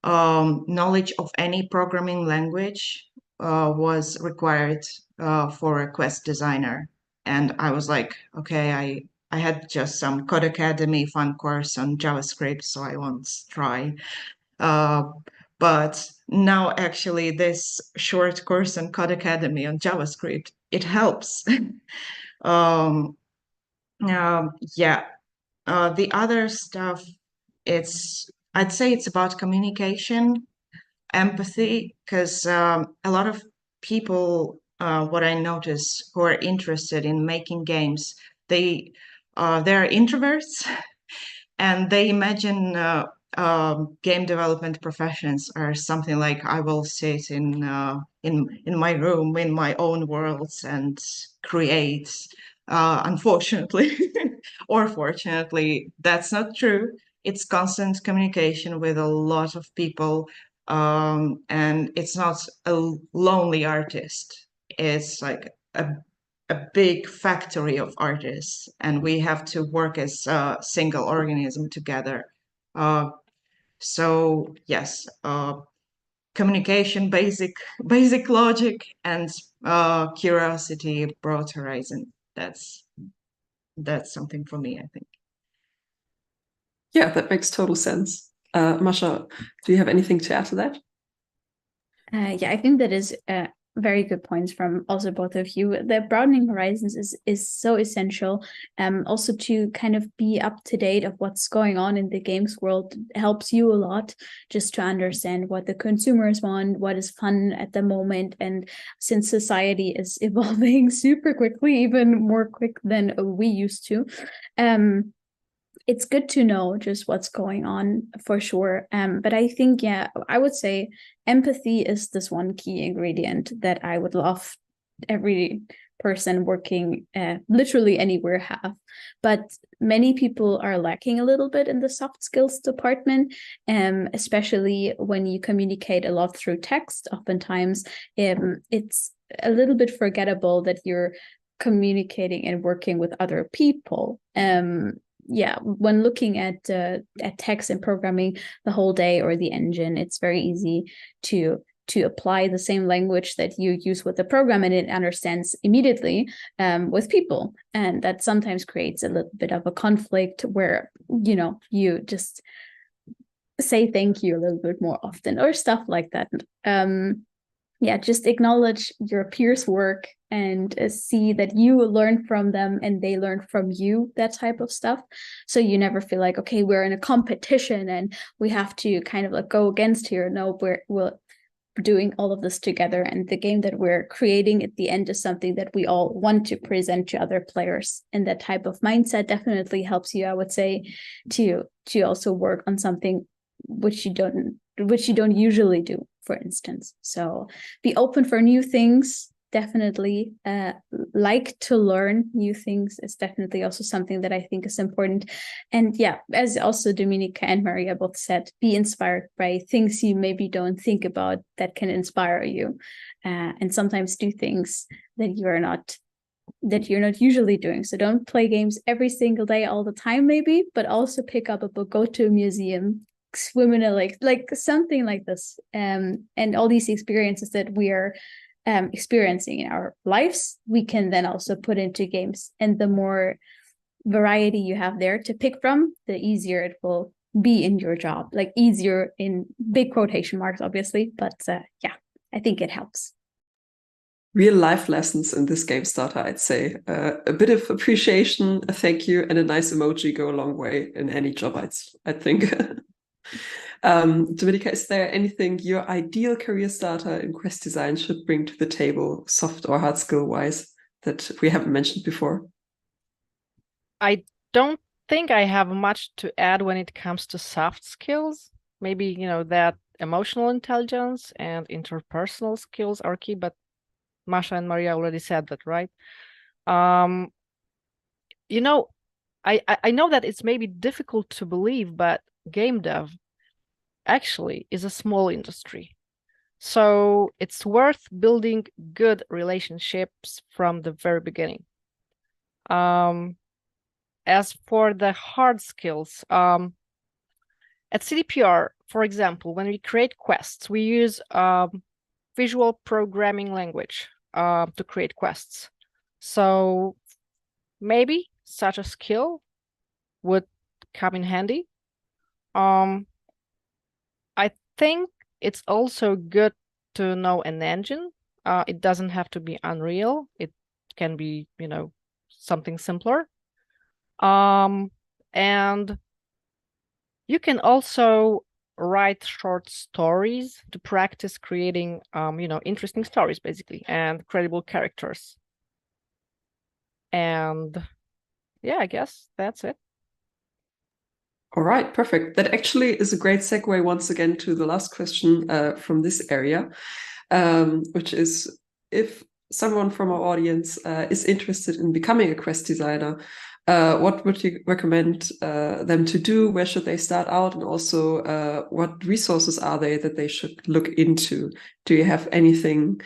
knowledge of any programming language was required for a quest designer. And I was like, okay, I had just some Code Academy fun course on JavaScript, so I won't try. But now actually this short course on Code Academy on JavaScript, it helps. Yeah. The other stuff, I'd say it's about communication, empathy, because a lot of people, what I notice, who are interested in making games, they're introverts, and they imagine game development professions are something like, I will sit in my room in my own worlds and create. Unfortunately or fortunately, that's not true. It's constant communication with a lot of people, and it's not a lonely artist. It's like a big factory of artists, and we have to work as a single organism together. So yes, communication, basic logic, and curiosity, broad horizon. That's something for me, I think. Yeah, that makes total sense. Mascha, do you have anything to add to that? Yeah, I think that is very good points from also both of you. The broadening horizons is so essential. Also to kind of be up to date of what's going on in the games world helps you a lot, just to understand what the consumers want, what is fun at the moment. And since society is evolving super quickly, even more quick than we used to, it's good to know just what's going on for sure. But I think, yeah, I would say empathy is this one key ingredient that I would love every person working literally anywhere have. But many people are lacking a little bit in the soft skills department, especially when you communicate a lot through text. Oftentimes, it's a little bit forgettable that you're communicating and working with other people. Yeah, when looking at text and programming the whole day or the engine, it's very easy to apply the same language that you use with the program, and it understands immediately with people. And that sometimes creates a little bit of a conflict where, you just say thank you a little bit more often or stuff like that. Yeah, just acknowledge your peers' work and see that you learn from them and they learn from you, that type of stuff. So you never feel like, okay, we're in a competition and we have to kind of like go against here. No, we're doing all of this together. And the game that we're creating at the end is something that we all want to present to other players. And that type of mindset definitely helps you, I would say, to also work on something which you don't usually do, for instance. So be open for new things. Definitely like to learn new things is definitely also something that I think is important. And yeah, as also Dominika and Mariia both said, be inspired by things you maybe don't think about that can inspire you, and sometimes do things that you're not usually doing. So don't play games every single day all the time maybe, but also pick up a book, go to a museum, swim in a lake, like something like this. And all these experiences that we are experiencing in our lives, we can then also put into games. And the more variety you have there to pick from, the easier it will be in your job. Like easier in big quotation marks, obviously, but yeah, I think it helps. Real life lessons in this game starter, I'd say. A bit of appreciation, a thank you, and a nice emoji go a long way in any job, I think. Dominika, is there anything your ideal career starter in quest design should bring to the table, soft or hard skill wise, that we haven't mentioned before? I don't think I have much to add when it comes to soft skills. Maybe, that emotional intelligence and interpersonal skills are key, but Mascha and Mariia already said that, right? I know that it's maybe difficult to believe, but game dev actually is a small industry. So it's worth building good relationships from the very beginning. As for the hard skills, at CDPR, for example, when we create quests, we use visual programming language to create quests. So maybe such a skill would come in handy. I think it's also good to know an engine. It doesn't have to be Unreal. It can be, something simpler. And you can also write short stories to practice creating, interesting stories, basically, and credible characters. And yeah, I guess that's it. All right, perfect. That actually is a great segue once again to the last question from this area, which is if someone from our audience is interested in becoming a quest designer, what would you recommend them to do? Where should they start out? And also, what resources are they that they should look into? Do you have anything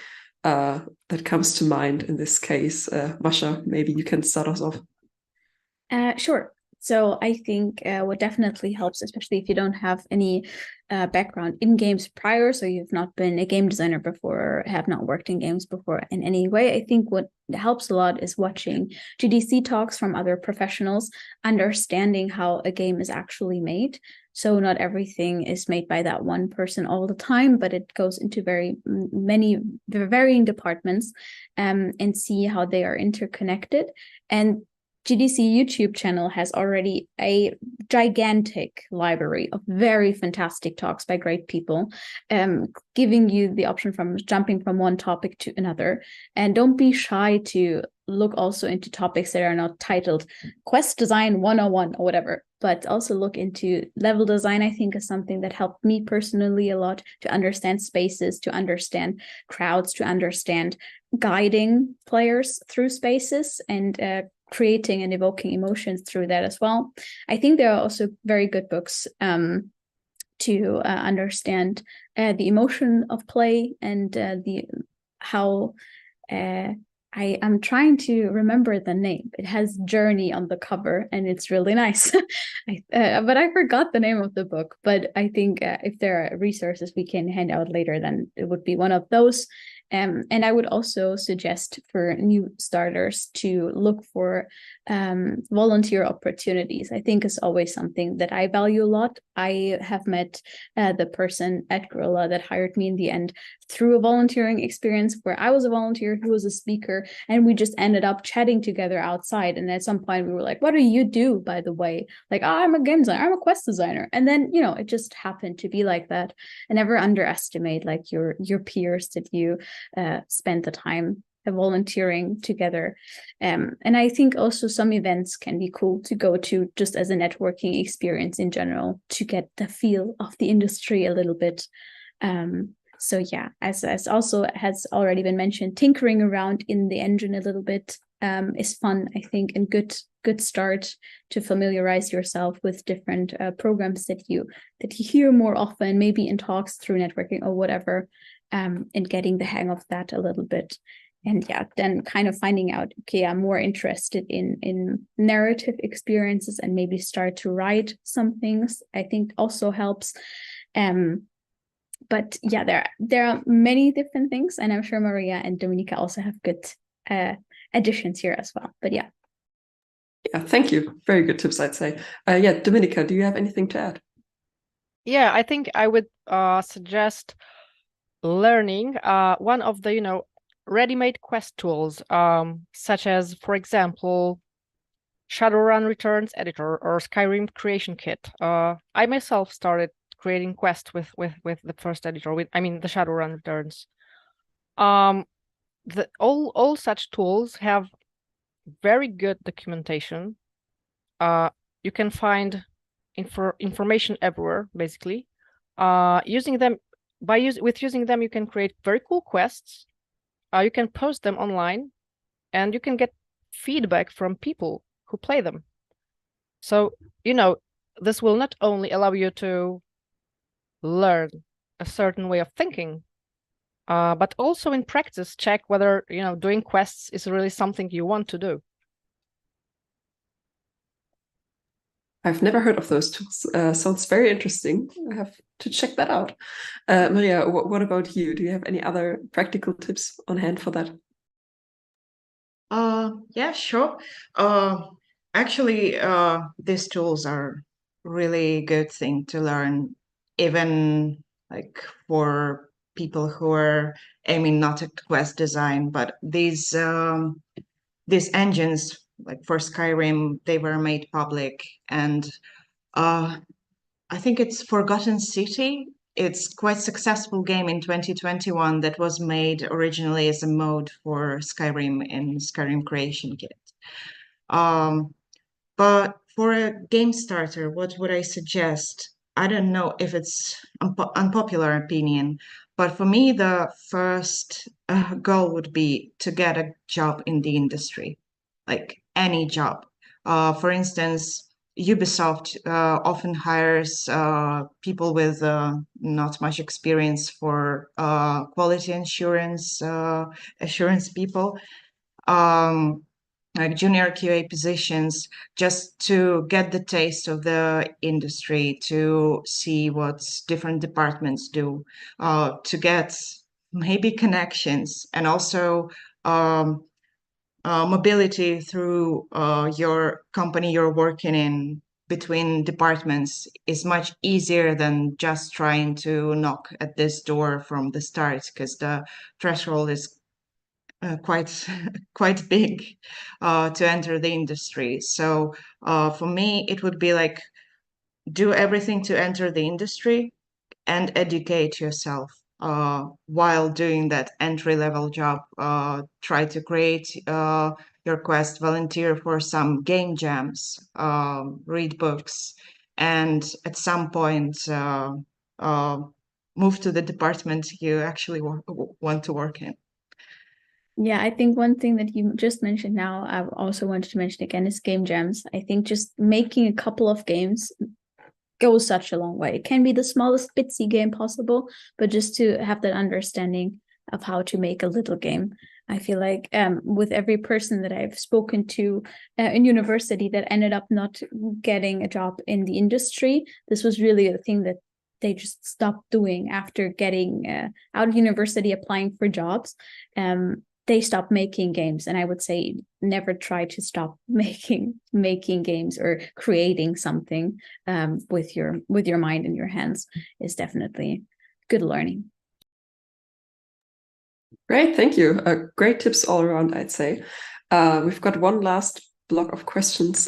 that comes to mind in this case? Mascha, maybe you can start us off. Sure. So I think what definitely helps, especially if you don't have any background in games prior, so you've not been a game designer before, or have not worked in games before in any way, I think what helps a lot is watching GDC talks from other professionals, understanding how a game is actually made. So not everything is made by that one person all the time, but it goes into very many varying departments, and see how they are interconnected. And GDC YouTube channel has already a gigantic library of very fantastic talks by great people, giving you the option from jumping from one topic to another. And don't be shy to look also into topics that are not titled Quest Design 101 or whatever, but also look into level design. I think is something that helped me personally a lot to understand spaces, to understand crowds, to understand guiding players through spaces, and creating and evoking emotions through that as well. I think there are also very good books to understand the emotion of play, and how I'm trying to remember the name. It has Journey on the cover, and it's really nice. But I forgot the name of the book. But I think if there are resources we can hand out later, then it would be one of those. And I would also suggest for new starters to look for volunteer opportunities. I think is always something that I value a lot. I have met the person at Guerrilla that hired me in the end through a volunteering experience where I was a volunteer who was a speaker, and we just ended up chatting together outside. And at some point we were like, what do you do, by the way? Like, oh, I'm a game designer, I'm a quest designer. And then, you know, it just happened to be like that. And never underestimate like your peers that you spend the time volunteering together. And I think also some events can be cool to go to just as a networking experience in general, to get the feel of the industry a little bit. So yeah, as also has already been mentioned, tinkering around in the engine a little bit is fun, I think, and good start to familiarize yourself with different programs that you hear more often, maybe in talks through networking or whatever, and getting the hang of that a little bit. And yeah, then kind of finding out, okay, I'm more interested in narrative experiences, and maybe start to write some things, I think also helps. But yeah, there are many different things, and I'm sure Mariia and Dominika also have good additions here as well. But yeah. Yeah, thank you. Very good tips, I'd say. Yeah, Dominika, do you have anything to add? Yeah, I think I would suggest learning one of the ready-made quest tools, such as, for example, Shadowrun Returns Editor or Skyrim Creation Kit. I myself started creating quests with the first editor, the Shadowrun Returns. All such tools have very good documentation. You can find information everywhere, basically. Using them you can create very cool quests. You can post them online, and you can get feedback from people who play them. So, this will not only allow you to learn a certain way of thinking, but also in practice check whether, doing quests is really something you want to do. I've never heard of those tools. Sounds very interesting. I have to check that out. Mariia, what about you? Do you have any other practical tips on hand for that? Yeah, sure. Actually, these tools are really good thing to learn, even like for people who are aiming not at quest design, but these engines, like for Skyrim, they were made public, and I think it's Forgotten City. It's quite successful game in 2021 that was made originally as a mode for Skyrim in Skyrim Creation Kit. But for a game starter, what would I suggest? I don't know if it's unpopular opinion, but for me, the first goal would be to get a job in the industry, like any job. For instance, Ubisoft often hires people with not much experience for quality assurance people, like junior QA positions, just to get the taste of the industry, to see what different departments do, to get maybe connections, and also mobility through your company you're working in. between departments is much easier than just trying to knock at this door from the start, because the threshold is quite big to enter the industry. So for me, it would be like, do everything to enter the industry and educate yourself while doing that entry-level job. Try to create your quest, volunteer for some game jams, read books, and at some point move to the department you actually want to work in. Yeah, I think one thing that you just mentioned now, I also wanted to mention again, is game jams. I think just making a couple of games goes such a long way. It can be the smallest bitsy game possible, but just to have that understanding of how to make a little game. I feel like with every person that I've spoken to in university that ended up not getting a job in the industry, this was really a thing that they just stopped doing after getting out of university, applying for jobs. They stopped making games, and I would say never try to stop making games or creating something with your mind and your hands is definitely good learning. Great, thank you. Great tips all around, I'd say. We've got one last block of questions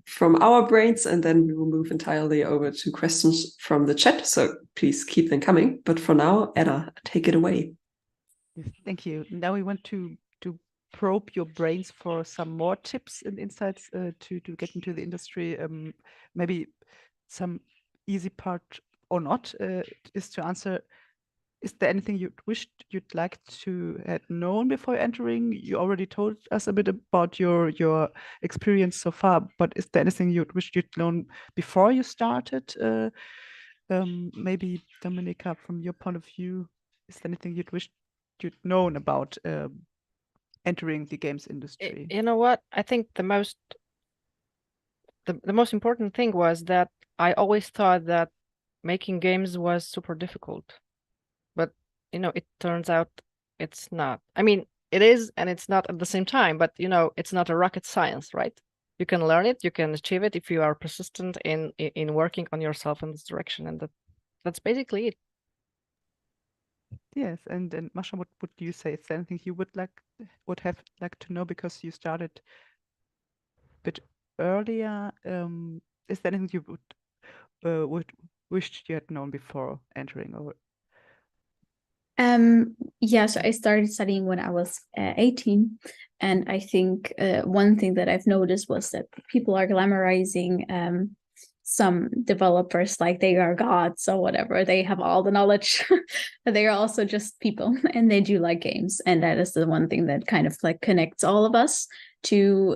from our brains, and then we will move entirely over to questions from the chat. So please keep them coming. But for now, Edda, take it away. Yes, thank you. Now we want to probe your brains for some more tips and insights to get into the industry. Maybe some easy part or not is to answer, is there anything you wished you'd like to have known before entering? You already told us a bit about your experience so far, but is there anything you wished you'd known before you started? Maybe Dominika, from your point of view, is there anything you'd wished you'd known about entering the games industry? You know what? I think the most important thing was that I always thought that making games was super difficult, but it turns out it's not. I mean, it is and it's not at the same time, but it's not a rocket science, right? You can learn it, you can achieve it if you are persistent in working on yourself in this direction, and that's basically it. Yes, and Mascha, what would you say? Is there anything you would have liked to know because you started a bit earlier? Is there anything you would wished you had known before entering? Or yeah, so I started studying when I was 18, and I think one thing that I've noticed was that people are glamorizing some developers like they are gods or whatever. They have all the knowledge, but they are also just people, and they do like games. And that is the one thing that kind of like connects all of us, to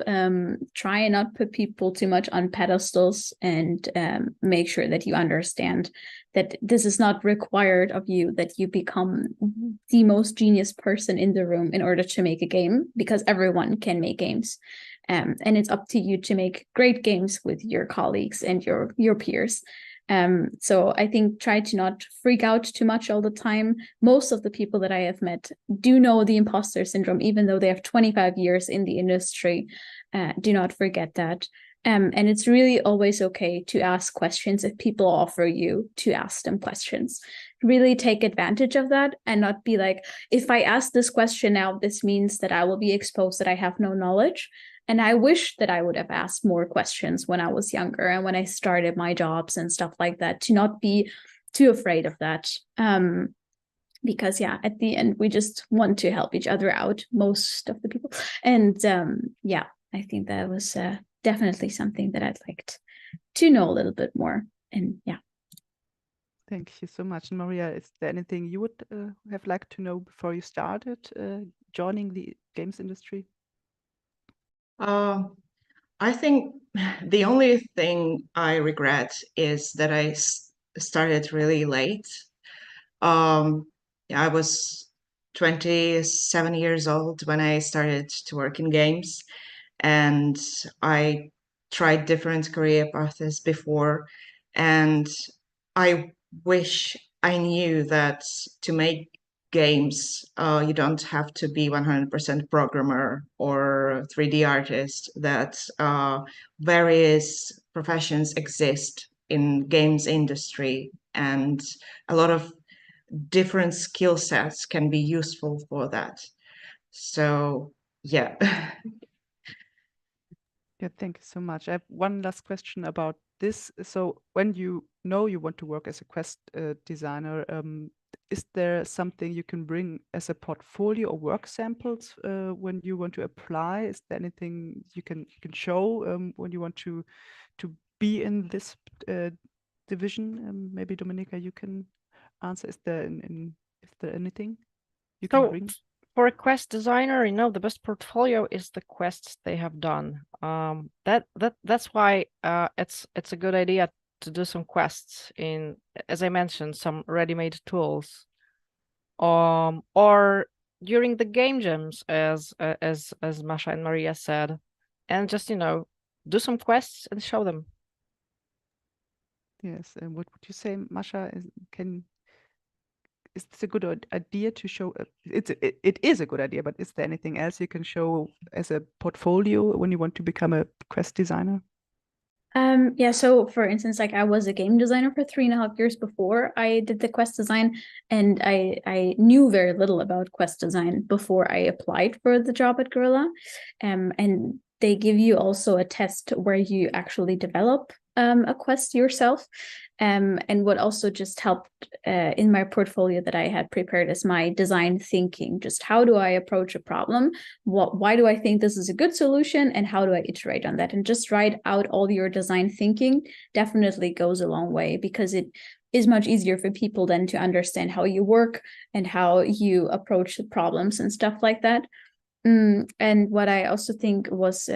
try and not put people too much on pedestals, and make sure that you understand that this is not required of you, that you become the most genius person in the room in order to make a game, because everyone can make games. And it's up to you to make great games with your colleagues and your peers. So I think try to not freak out too much all the time. Most of the people that I have met do know the imposter syndrome, even though they have 25 years in the industry. Do not forget that. And it's really always okay to ask questions if people offer you to ask them questions. Really take advantage of that, and not be like, if I ask this question now, this means that I will be exposed that I have no knowledge. And I wish that I would have asked more questions when I was younger and when I started my jobs and stuff like that, to not be too afraid of that. Because yeah, at the end, we just want to help each other out, most of the people. And yeah, I think that was definitely something that I'd liked to know a little bit more. And yeah. Thank you so much. And Mariia, is there anything you would have liked to know before you started joining the games industry? I think the only thing I regret is that I started really late. I was 27 years old when I started to work in games, and I tried different career paths before, and I wish I knew that to make games, you don't have to be 100% programmer or 3D artist, that various professions exist in games industry, and a lot of different skill sets can be useful for that. So yeah. Yeah, thank you so much. I have one last question about this. So when you know you want to work as a quest designer, is there something you can bring as a portfolio or work samples when you want to apply? Is there anything you can show when you want to be in this division? Maybe Dominika, you can answer. Is there anything you can bring? For a quest designer, the best portfolio is the quests they have done. That's why it's a good idea to do some quests in, as I mentioned, some ready-made tools, or during the game jams, as Mascha and Mariia said, and just do some quests and show them. Yes, and what would you say, Mascha? Is this a good idea to show? It is a good idea, but is there anything else you can show as a portfolio when you want to become a quest designer? Yeah, so for instance, like I was a game designer for 3.5 years before I did the quest design, and I knew very little about quest design before I applied for the job at Guerrilla. And they give you also a test where you actually develop a quest yourself. And what also just helped in my portfolio that I had prepared is my design thinking. Just how do I approach a problem? Why do I think this is a good solution? And how do I iterate on that? And just write out all your design thinking definitely goes a long way, because it is much easier for people then to understand how you work and how you approach the problems and stuff like that. And what I also think was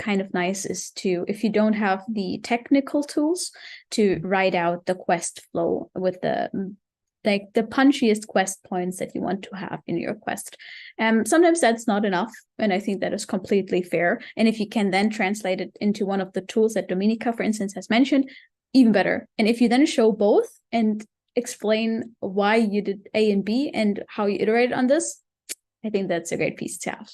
kind of nice is to, if you don't have the technical tools, to write out the quest flow with the punchiest quest points that you want to have in your quest. Sometimes that's not enough, and I think that is completely fair. And if you can then translate it into one of the tools that Dominika, for instance, has mentioned, even better. And if you then show both and explain why you did A and B and how you iterated on this, I think that's a great piece to have.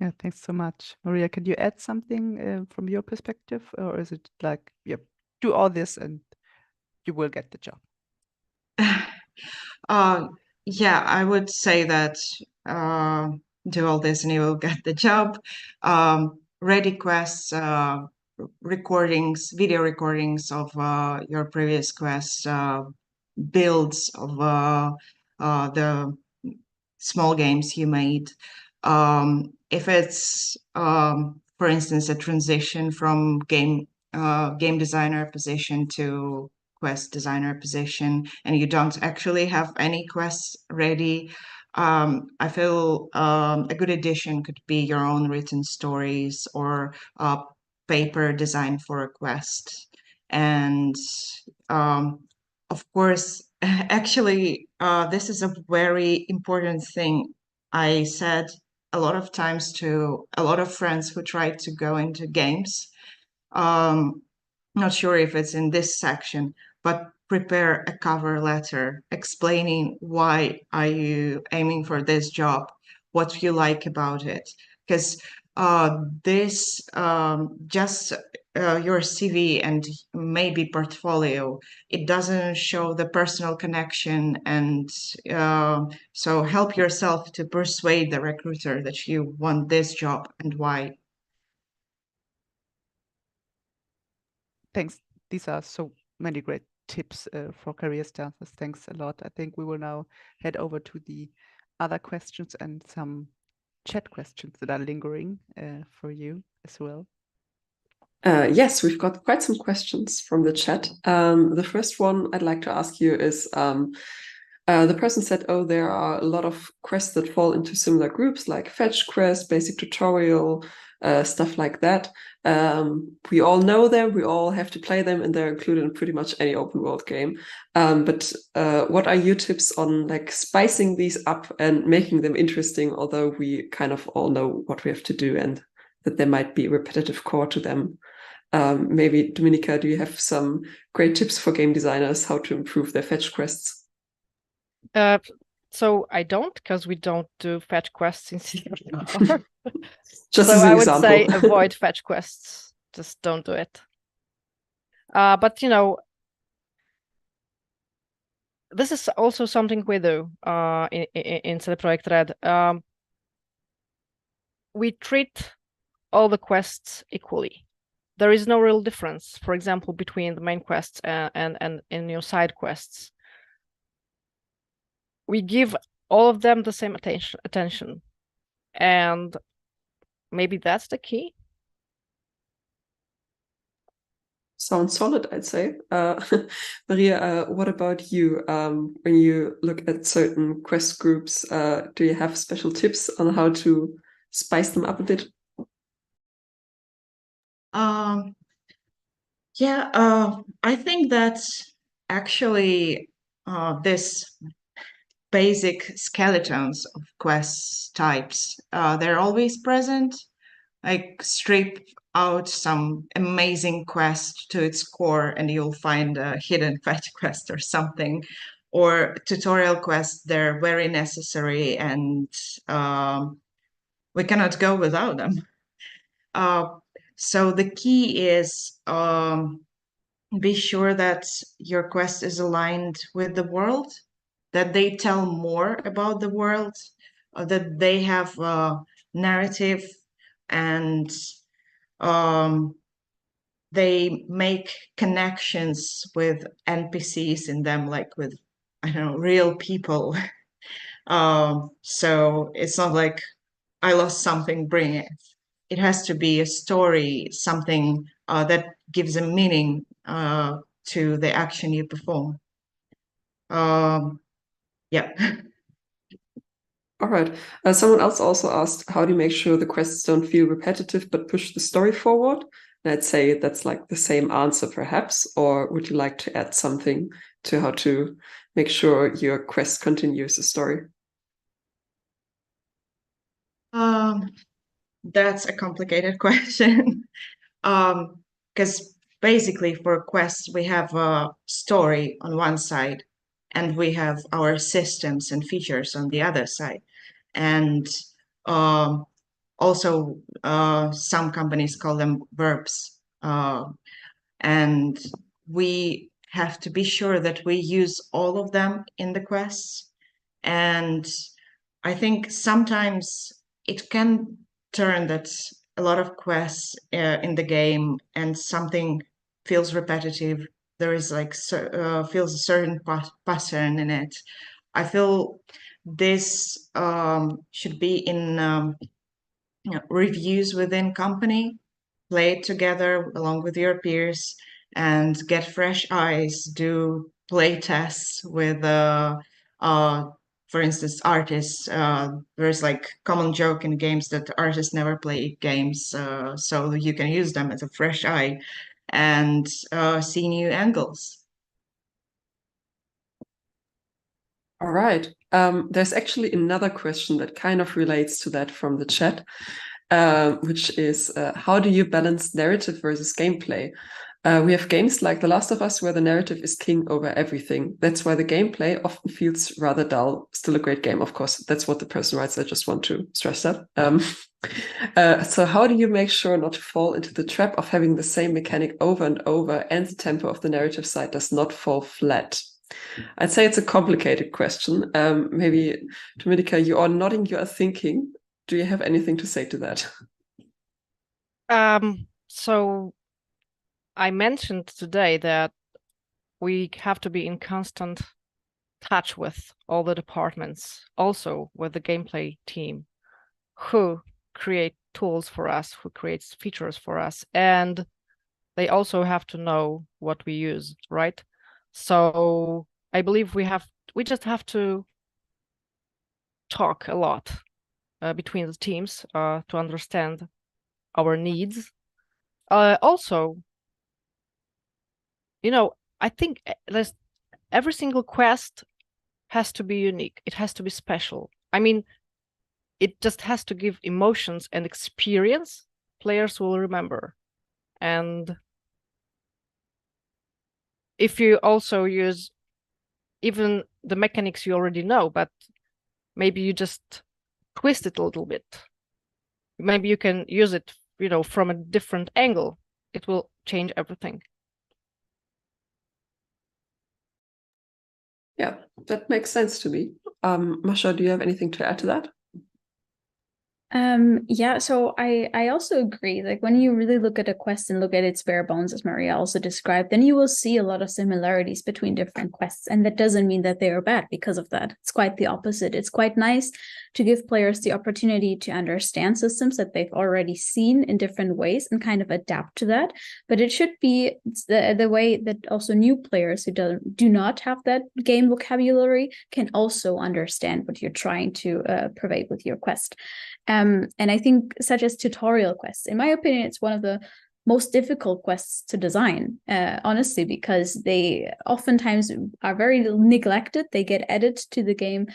Yeah, thanks so much. Mariia, could you add something from your perspective? Or is it like, yeah, do all this and you will get the job? Yeah, I would say that do all this and you will get the job. Ready quests, recordings, video recordings of your previous quests, builds of the small games you made. If it's, for instance, a transition from game designer position to quest designer position, and you don't actually have any quests ready, I feel a good addition could be your own written stories or paper designed for a quest. And of course, actually, this is a very important thing. I said a lot of times to a lot of friends who tried to go into games, not sure if it's in this section, but prepare a cover letter explaining why are you aiming for this job, what you like about it. Because this just your CV and maybe portfolio, it doesn't show the personal connection, and so help yourself to persuade the recruiter that you want this job and why. Thanks. These are so many great tips for career starters. Thanks a lot. I think we will now head over to the other questions and some chat questions that are lingering for you as well. Yes, we've got quite some questions from the chat. The first one I'd like to ask you is, the person said, oh, there are a lot of quests that fall into similar groups, like fetch quest, basic tutorial, stuff like that. We all know them, we all have to play them, and they're included in pretty much any open world game. But what are your tips on like spicing these up and making them interesting, although we kind of all know what we have to do and that there might be a repetitive core to them? Maybe, Dominika, do you have some great tips for game designers how to improve their fetch quests? So I don't, because we don't do fetch quests in C4. Just So as an I would example. say avoid fetch quests. Just don't do it. But you know, this is also something we do in CD Projekt Red. We treat all the quests equally. There is no real difference, for example, between the main quests and your side quests. We give all of them the same attention. And maybe that's the key. Sounds solid, I'd say. Mariia, what about you? When you look at certain quest groups, do you have special tips on how to spice them up a bit? I think that actually this basic skeletons of quest types, they're always present. Like strip out some amazing quest to its core and you'll find a hidden fetch quest or something. Or tutorial quests, they're very necessary and we cannot go without them. So the key is be sure that your quest is aligned with the world, that they tell more about the world, that they have a narrative, and they make connections with NPCs in them, like with, I don't know, real people. So it's not like I lost something, bring it. It has to be a story, something that gives a meaning to the action you perform. Yeah. All right. Someone else also asked, how do you make sure the quests don't feel repetitive but push the story forward? And I'd say that's like the same answer, perhaps. Or would you like to add something to how to make sure your quest continues the story? That's a complicated question. Because basically for quests, we have a story on one side and we have our systems and features on the other side. And also some companies call them verbs. And we have to be sure that we use all of them in the quests. And I think sometimes it can turn that a lot of quests in the game and something feels repetitive. There is like feels a certain pattern in it. I feel this should be in reviews within company, play it together along with your peers and get fresh eyes, do play tests with for instance, artists. There's like common joke in games that artists never play games, so you can use them as a fresh eye and see new angles. All right. There's actually another question that kind of relates to that from the chat, which is how do you balance narrative versus gameplay? We have games like The Last of Us where the narrative is king over everything. That's why the gameplay often feels rather dull. Still a great game, of course. That's what the person writes. I just want to stress that. So how do you make sure not to fall into the trap of having the same mechanic over and over and the tempo of the narrative side does not fall flat? I'd say it's a complicated question. Maybe, Dominika, you are nodding, you are thinking. Do you have anything to say to that? So I mentioned today that we have to be in constant touch with all the departments, also with the gameplay team, who create tools for us, who creates features for us, and they also have to know what we use, right? So I believe we just have to talk a lot between the teams to understand our needs. Also, you know, I think every single quest has to be unique. It has to be special. I mean, it just has to give emotions and experience players will remember. And if you also use even the mechanics you already know, but maybe you just twist it a little bit. Maybe you can use it, from a different angle. It will change everything. Yeah, that makes sense to me. Mascha, do you have anything to add to that? Yeah, so I also agree. Like when you really look at a quest and look at its bare bones, as Mariia also described, then you will see a lot of similarities between different quests. And that doesn't mean that they are bad because of that. It's quite the opposite. It's quite nice to give players the opportunity to understand systems that they've already seen in different ways and kind of adapt to that. But it should be the way that also new players who do not have that game vocabulary can also understand what you're trying to purvey with your quest. And I think such as tutorial quests, in my opinion, it's one of the most difficult quests to design, honestly, because they oftentimes are very neglected. They get added to the game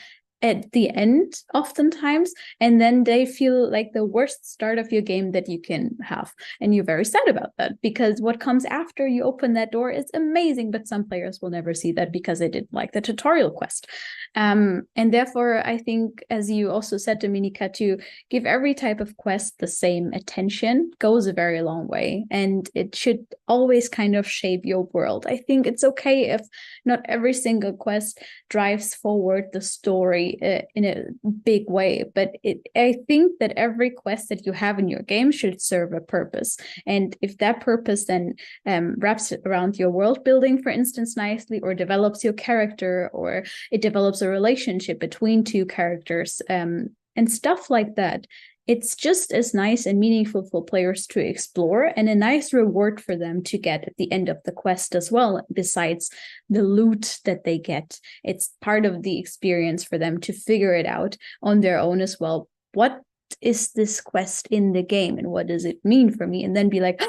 at the end oftentimes, and then they feel like the worst start of your game that you can have, and you're very sad about that, because what comes after you open that door is amazing, but some players will never see that because they didn't like the tutorial quest. And therefore I think, as you also said, Dominika, to give every type of quest the same attention goes a very long way, and it should always kind of shape your world. I think it's okay if not every single quest drives forward the story in a big way, but I think that every quest that you have in your game should serve a purpose. And if that purpose then wraps around your world building, for instance, nicely, or develops your character, or it develops a relationship between two characters, and stuff like that, it's just as nice and meaningful for players to explore, and a nice reward for them to get at the end of the quest as well, besides the loot that they get. It's part of the experience for them to figure it out on their own as well. What is this quest in the game, and what does it mean for me? And then be like,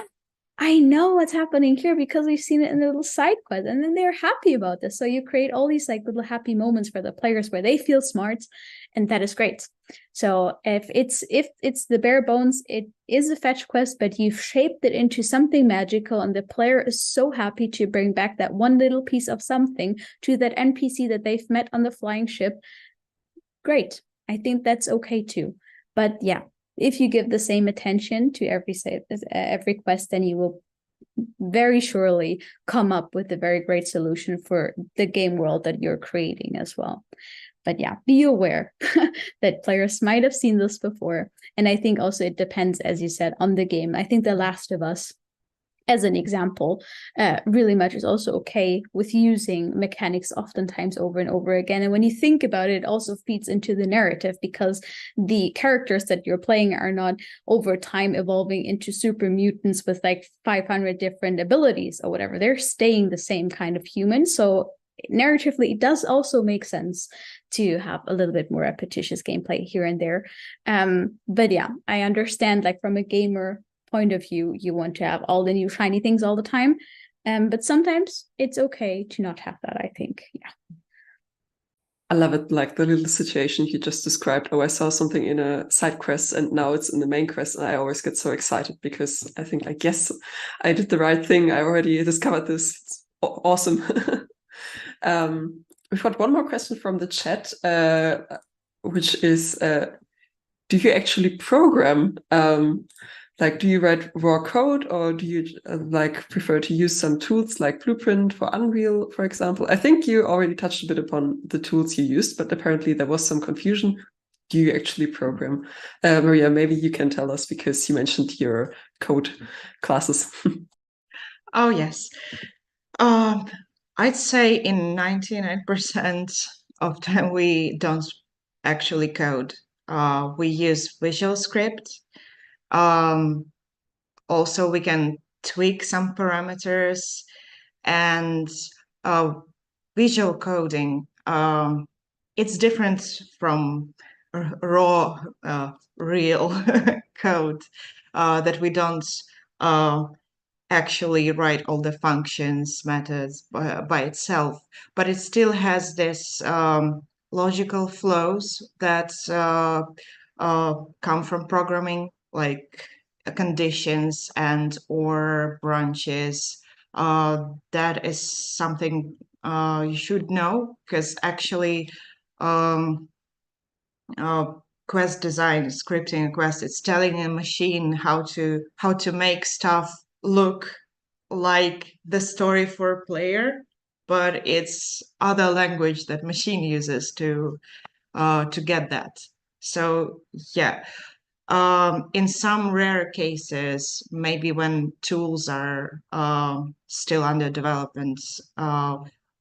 I know what's happening here because we've seen it in a little side quest, and then they're happy about this. So you create all these like little happy moments for the players where they feel smart, and that is great. So if it's the bare bones, it is a fetch quest, but you've shaped it into something magical, and the player is so happy to bring back that one little piece of something to that NPC that they've met on the flying ship. Great. I think that's okay too. But yeah, if you give the same attention to every quest, then you will very surely come up with a very great solution for the game world that you're creating as well. But yeah, be aware that players might have seen this before. And I think also it depends, as you said, on the game. I think The Last of Us, as an example, really much is also okay with using mechanics oftentimes over and over again. And when you think about it, it also feeds into the narrative, because the characters that you're playing are not over time evolving into super mutants with like 500 different abilities or whatever. They're staying the same kind of human. So narratively, it does also make sense to have a little bit more repetitious gameplay here and there. But yeah, I understand, like from a gamer point of view, you want to have all the new shiny things all the time. But sometimes it's okay to not have that, I think. Yeah. I love it, like the little situation you just described. Oh, I saw something in a side quest and now it's in the main quest. And I always get so excited because I think, I guess I did the right thing. I already discovered this. It's awesome. We've got one more question from the chat, which is, do you actually program? Like, do you write raw code, or do you like prefer to use some tools like Blueprint for Unreal, for example? I think you already touched a bit upon the tools you used, but apparently there was some confusion. Do you actually program? Mariia, maybe you can tell us, because you mentioned your code classes. Oh, yes. I'd say in 99% of time we don't actually code. We use Visual Script. Also, we can tweak some parameters, and visual coding, it's different from raw, real code, that we don't actually write all the functions, methods by itself, but it still has this logical flows that come from programming, like conditions and or branches. That is something you should know, because actually quest design, scripting a quest. It's telling a machine how to make stuff look like the story for a player, but it's other language that machine uses to get that. So yeah, in some rare cases, maybe when tools are still under development,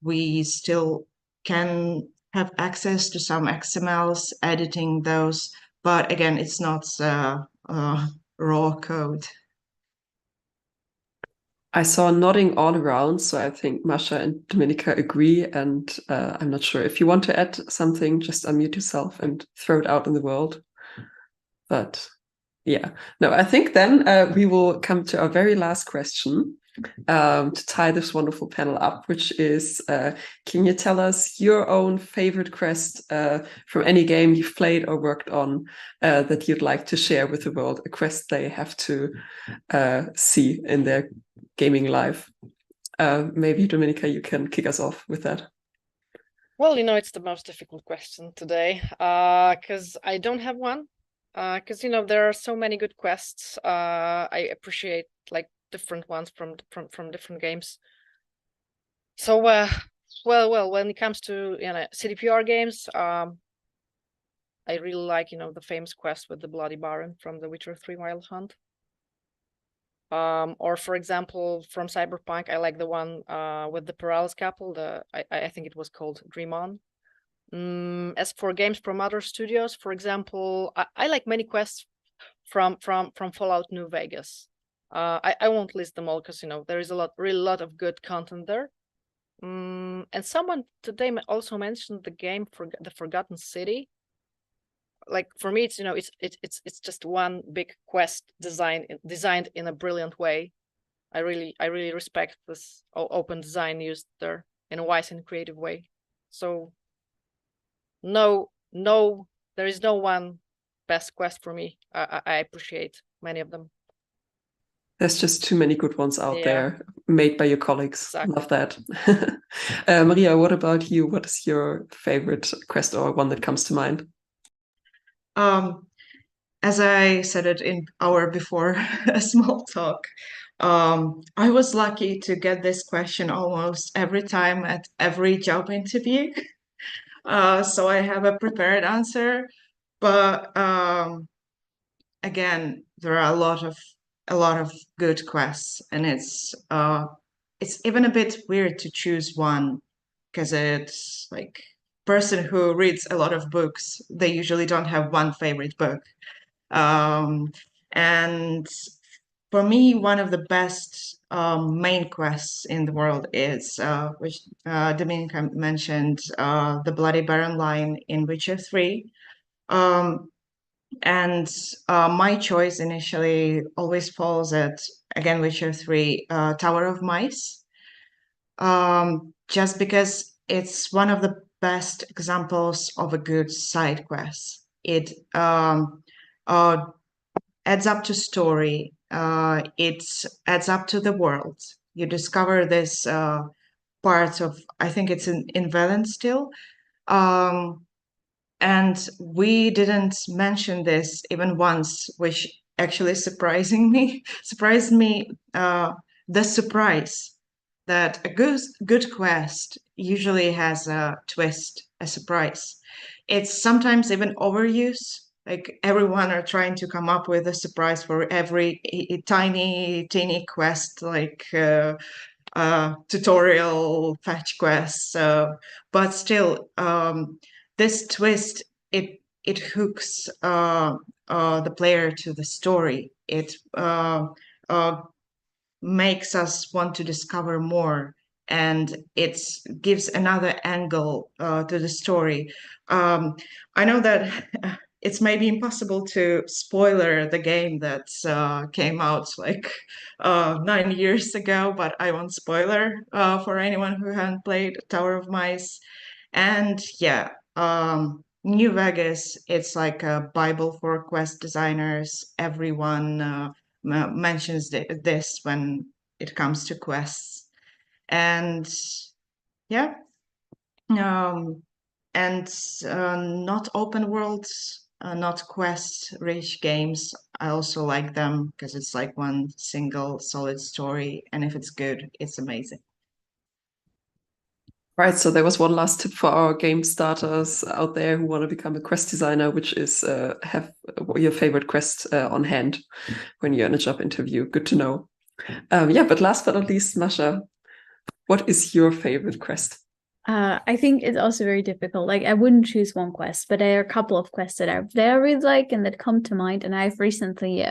we still can have access to some XMLs, editing those, but again, it's not raw code. I saw nodding all around, so I think Mascha and Dominika agree, and I'm not sure if you want to add something, just unmute yourself and throw it out in the world. But yeah, no, I think then we will come to our very last question to tie this wonderful panel up, which is, can you tell us your own favorite quest from any game you've played or worked on that you'd like to share with the world, a quest they have to see in their gaming life? Maybe Dominika, you can kick us off with that. Well, it's the most difficult question today because I don't have one. Because there are so many good quests. I appreciate like different ones from different games. So well, when it comes to CDPR games, I really like the famous quest with the Bloody Baron from The Witcher 3 Wild Hunt. Or for example, from Cyberpunk, I like the one with the Paralysis couple. I think it was called Dream On. As for games from other studios, for example, I like many quests from Fallout New Vegas. I won't list them all because there is really a lot of good content there. And someone today also mentioned the game for the Forgotten City. Like for me, it's just one big quest designed in a brilliant way. I really respect this open design used there in a wise and creative way. So no, there is no one best quest for me. I appreciate many of them. There's just too many good ones out there made by your colleagues. Exactly. Love that. Mariia, what about you? What is your favorite quest or one that comes to mind? As I said it in our before a small talk, I was lucky to get this question almost every time at every job interview. So I have a prepared answer, but again, there are a lot of good quests, and it's even a bit weird to choose one because it's like person who reads a lot of books, they usually don't have one favorite book. And for me, one of the best main quests in the world is, which Dominika mentioned, the Bloody Baron line in Witcher 3. And my choice initially always falls at, again, Witcher 3, Tower of Mice, just because it's one of the best examples of a good side quest. It adds up to story. It adds up to the world. You discover this part of, I think it's in Velen still. And we didn't mention this even once, which actually surprised me, the surprise that a good quest usually has a twist, a surprise. It's sometimes even overuse. Like everyone are trying to come up with a surprise for every teeny quest, like tutorial fetch quests. But still, this twist, it hooks the player to the story. It makes us want to discover more, and it gives another angle to the story. I know that it's maybe impossible to spoiler the game that came out like 9 years ago, but I won't spoiler for anyone who hasn't played Tower of Mice. And yeah, New Vegas, it's like a Bible for quest designers. Everyone mentions this when it comes to quests. And yeah, and not open worlds, not quest-rich games. I also like them because it's like one single solid story, and if it's good, it's amazing. Right, so there was one last tip for our game starters out there who want to become a quest designer, which is have your favorite quest on hand when you're in a job interview. Good to know. Yeah, but last but not least, Mascha, what is your favorite quest? I think it's also very difficult. Like, I wouldn't choose one quest, but there are a couple of quests that I really like and that come to mind. And I've recently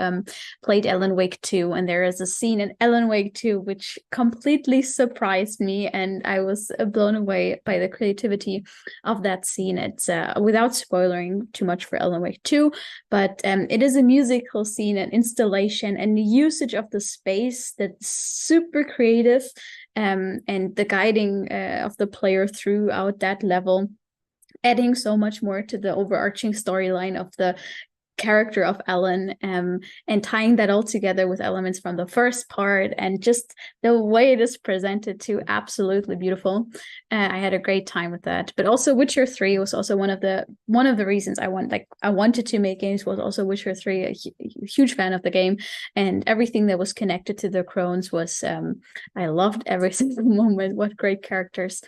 played Alan Wake 2, and there is a scene in Alan Wake 2 which completely surprised me, and I was blown away by the creativity of that scene. It's without spoiling too much for Alan Wake 2, but it is a musical scene, an installation, and the usage of the space that's super creative. And the guiding of the player throughout that level, adding so much more to the overarching storyline of the character of Alan, and tying that all together with elements from the first part, and just the way it is presented too, absolutely beautiful. I had a great time with that. But also Witcher 3 was also one of the reasons I wanted to make games, was also Witcher 3, a huge fan of the game, and everything that was connected to the crones was I loved every single moment. What great characters.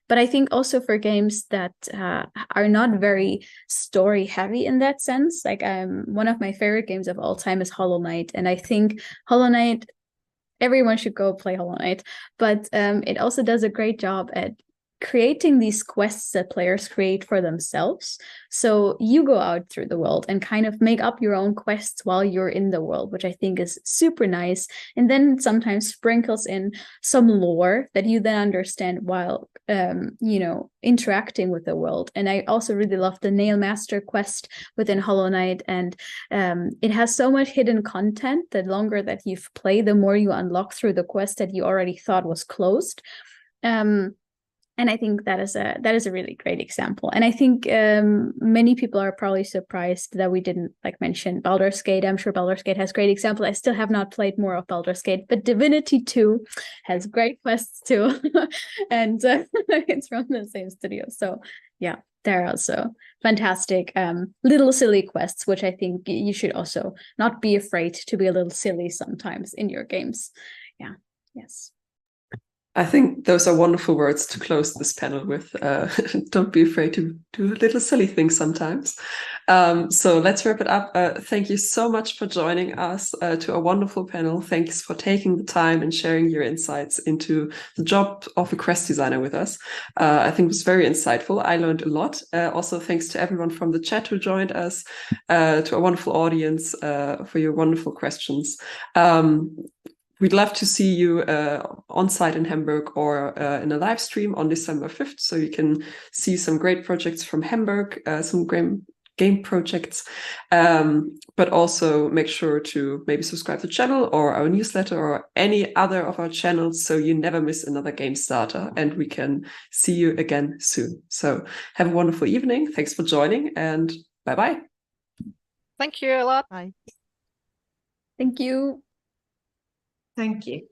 But I think also for games that are not very story heavy in that sense, like one of my favorite games of all time is Hollow Knight. And I think Hollow Knight, everyone should go play Hollow Knight, but it also does a great job at creating these quests that players create for themselves. So you go out through the world and kind of make up your own quests while you're in the world, which I think is super nice. And then sometimes sprinkles in some lore that you then understand while, interacting with the world. And I also really love the Nail Master quest within Hollow Knight. And it has so much hidden content. The longer that you've played, the more you unlock through the quest that you already thought was closed. And I think that is a really great example. And I think many people are probably surprised that we didn't mention Baldur's Gate. I'm sure Baldur's Gate has great examples. I still have not played more of Baldur's Gate, but Divinity 2 has great quests too. And it's from the same studio. So yeah, there are also fantastic little silly quests, which I think you should also not be afraid to be a little silly sometimes in your games. Yeah, yes. I think those are wonderful words to close this panel with. Don't be afraid to do little silly things sometimes. So let's wrap it up. Thank you so much for joining us to a wonderful panel. Thanks for taking the time and sharing your insights into the job of a quest designer with us. I think it was very insightful. I learned a lot. Also, thanks to everyone from the chat who joined us, to a wonderful audience for your wonderful questions. We'd love to see you on site in Hamburg or in a live stream on December 5th, so you can see some great projects from Hamburg, some game projects, but also make sure to maybe subscribe to the channel or our newsletter or any other of our channels so you never miss another game starter, and we can see you again soon. So have a wonderful evening. Thanks for joining, and bye-bye. Thank you a lot. Bye. Thank you. Thank you.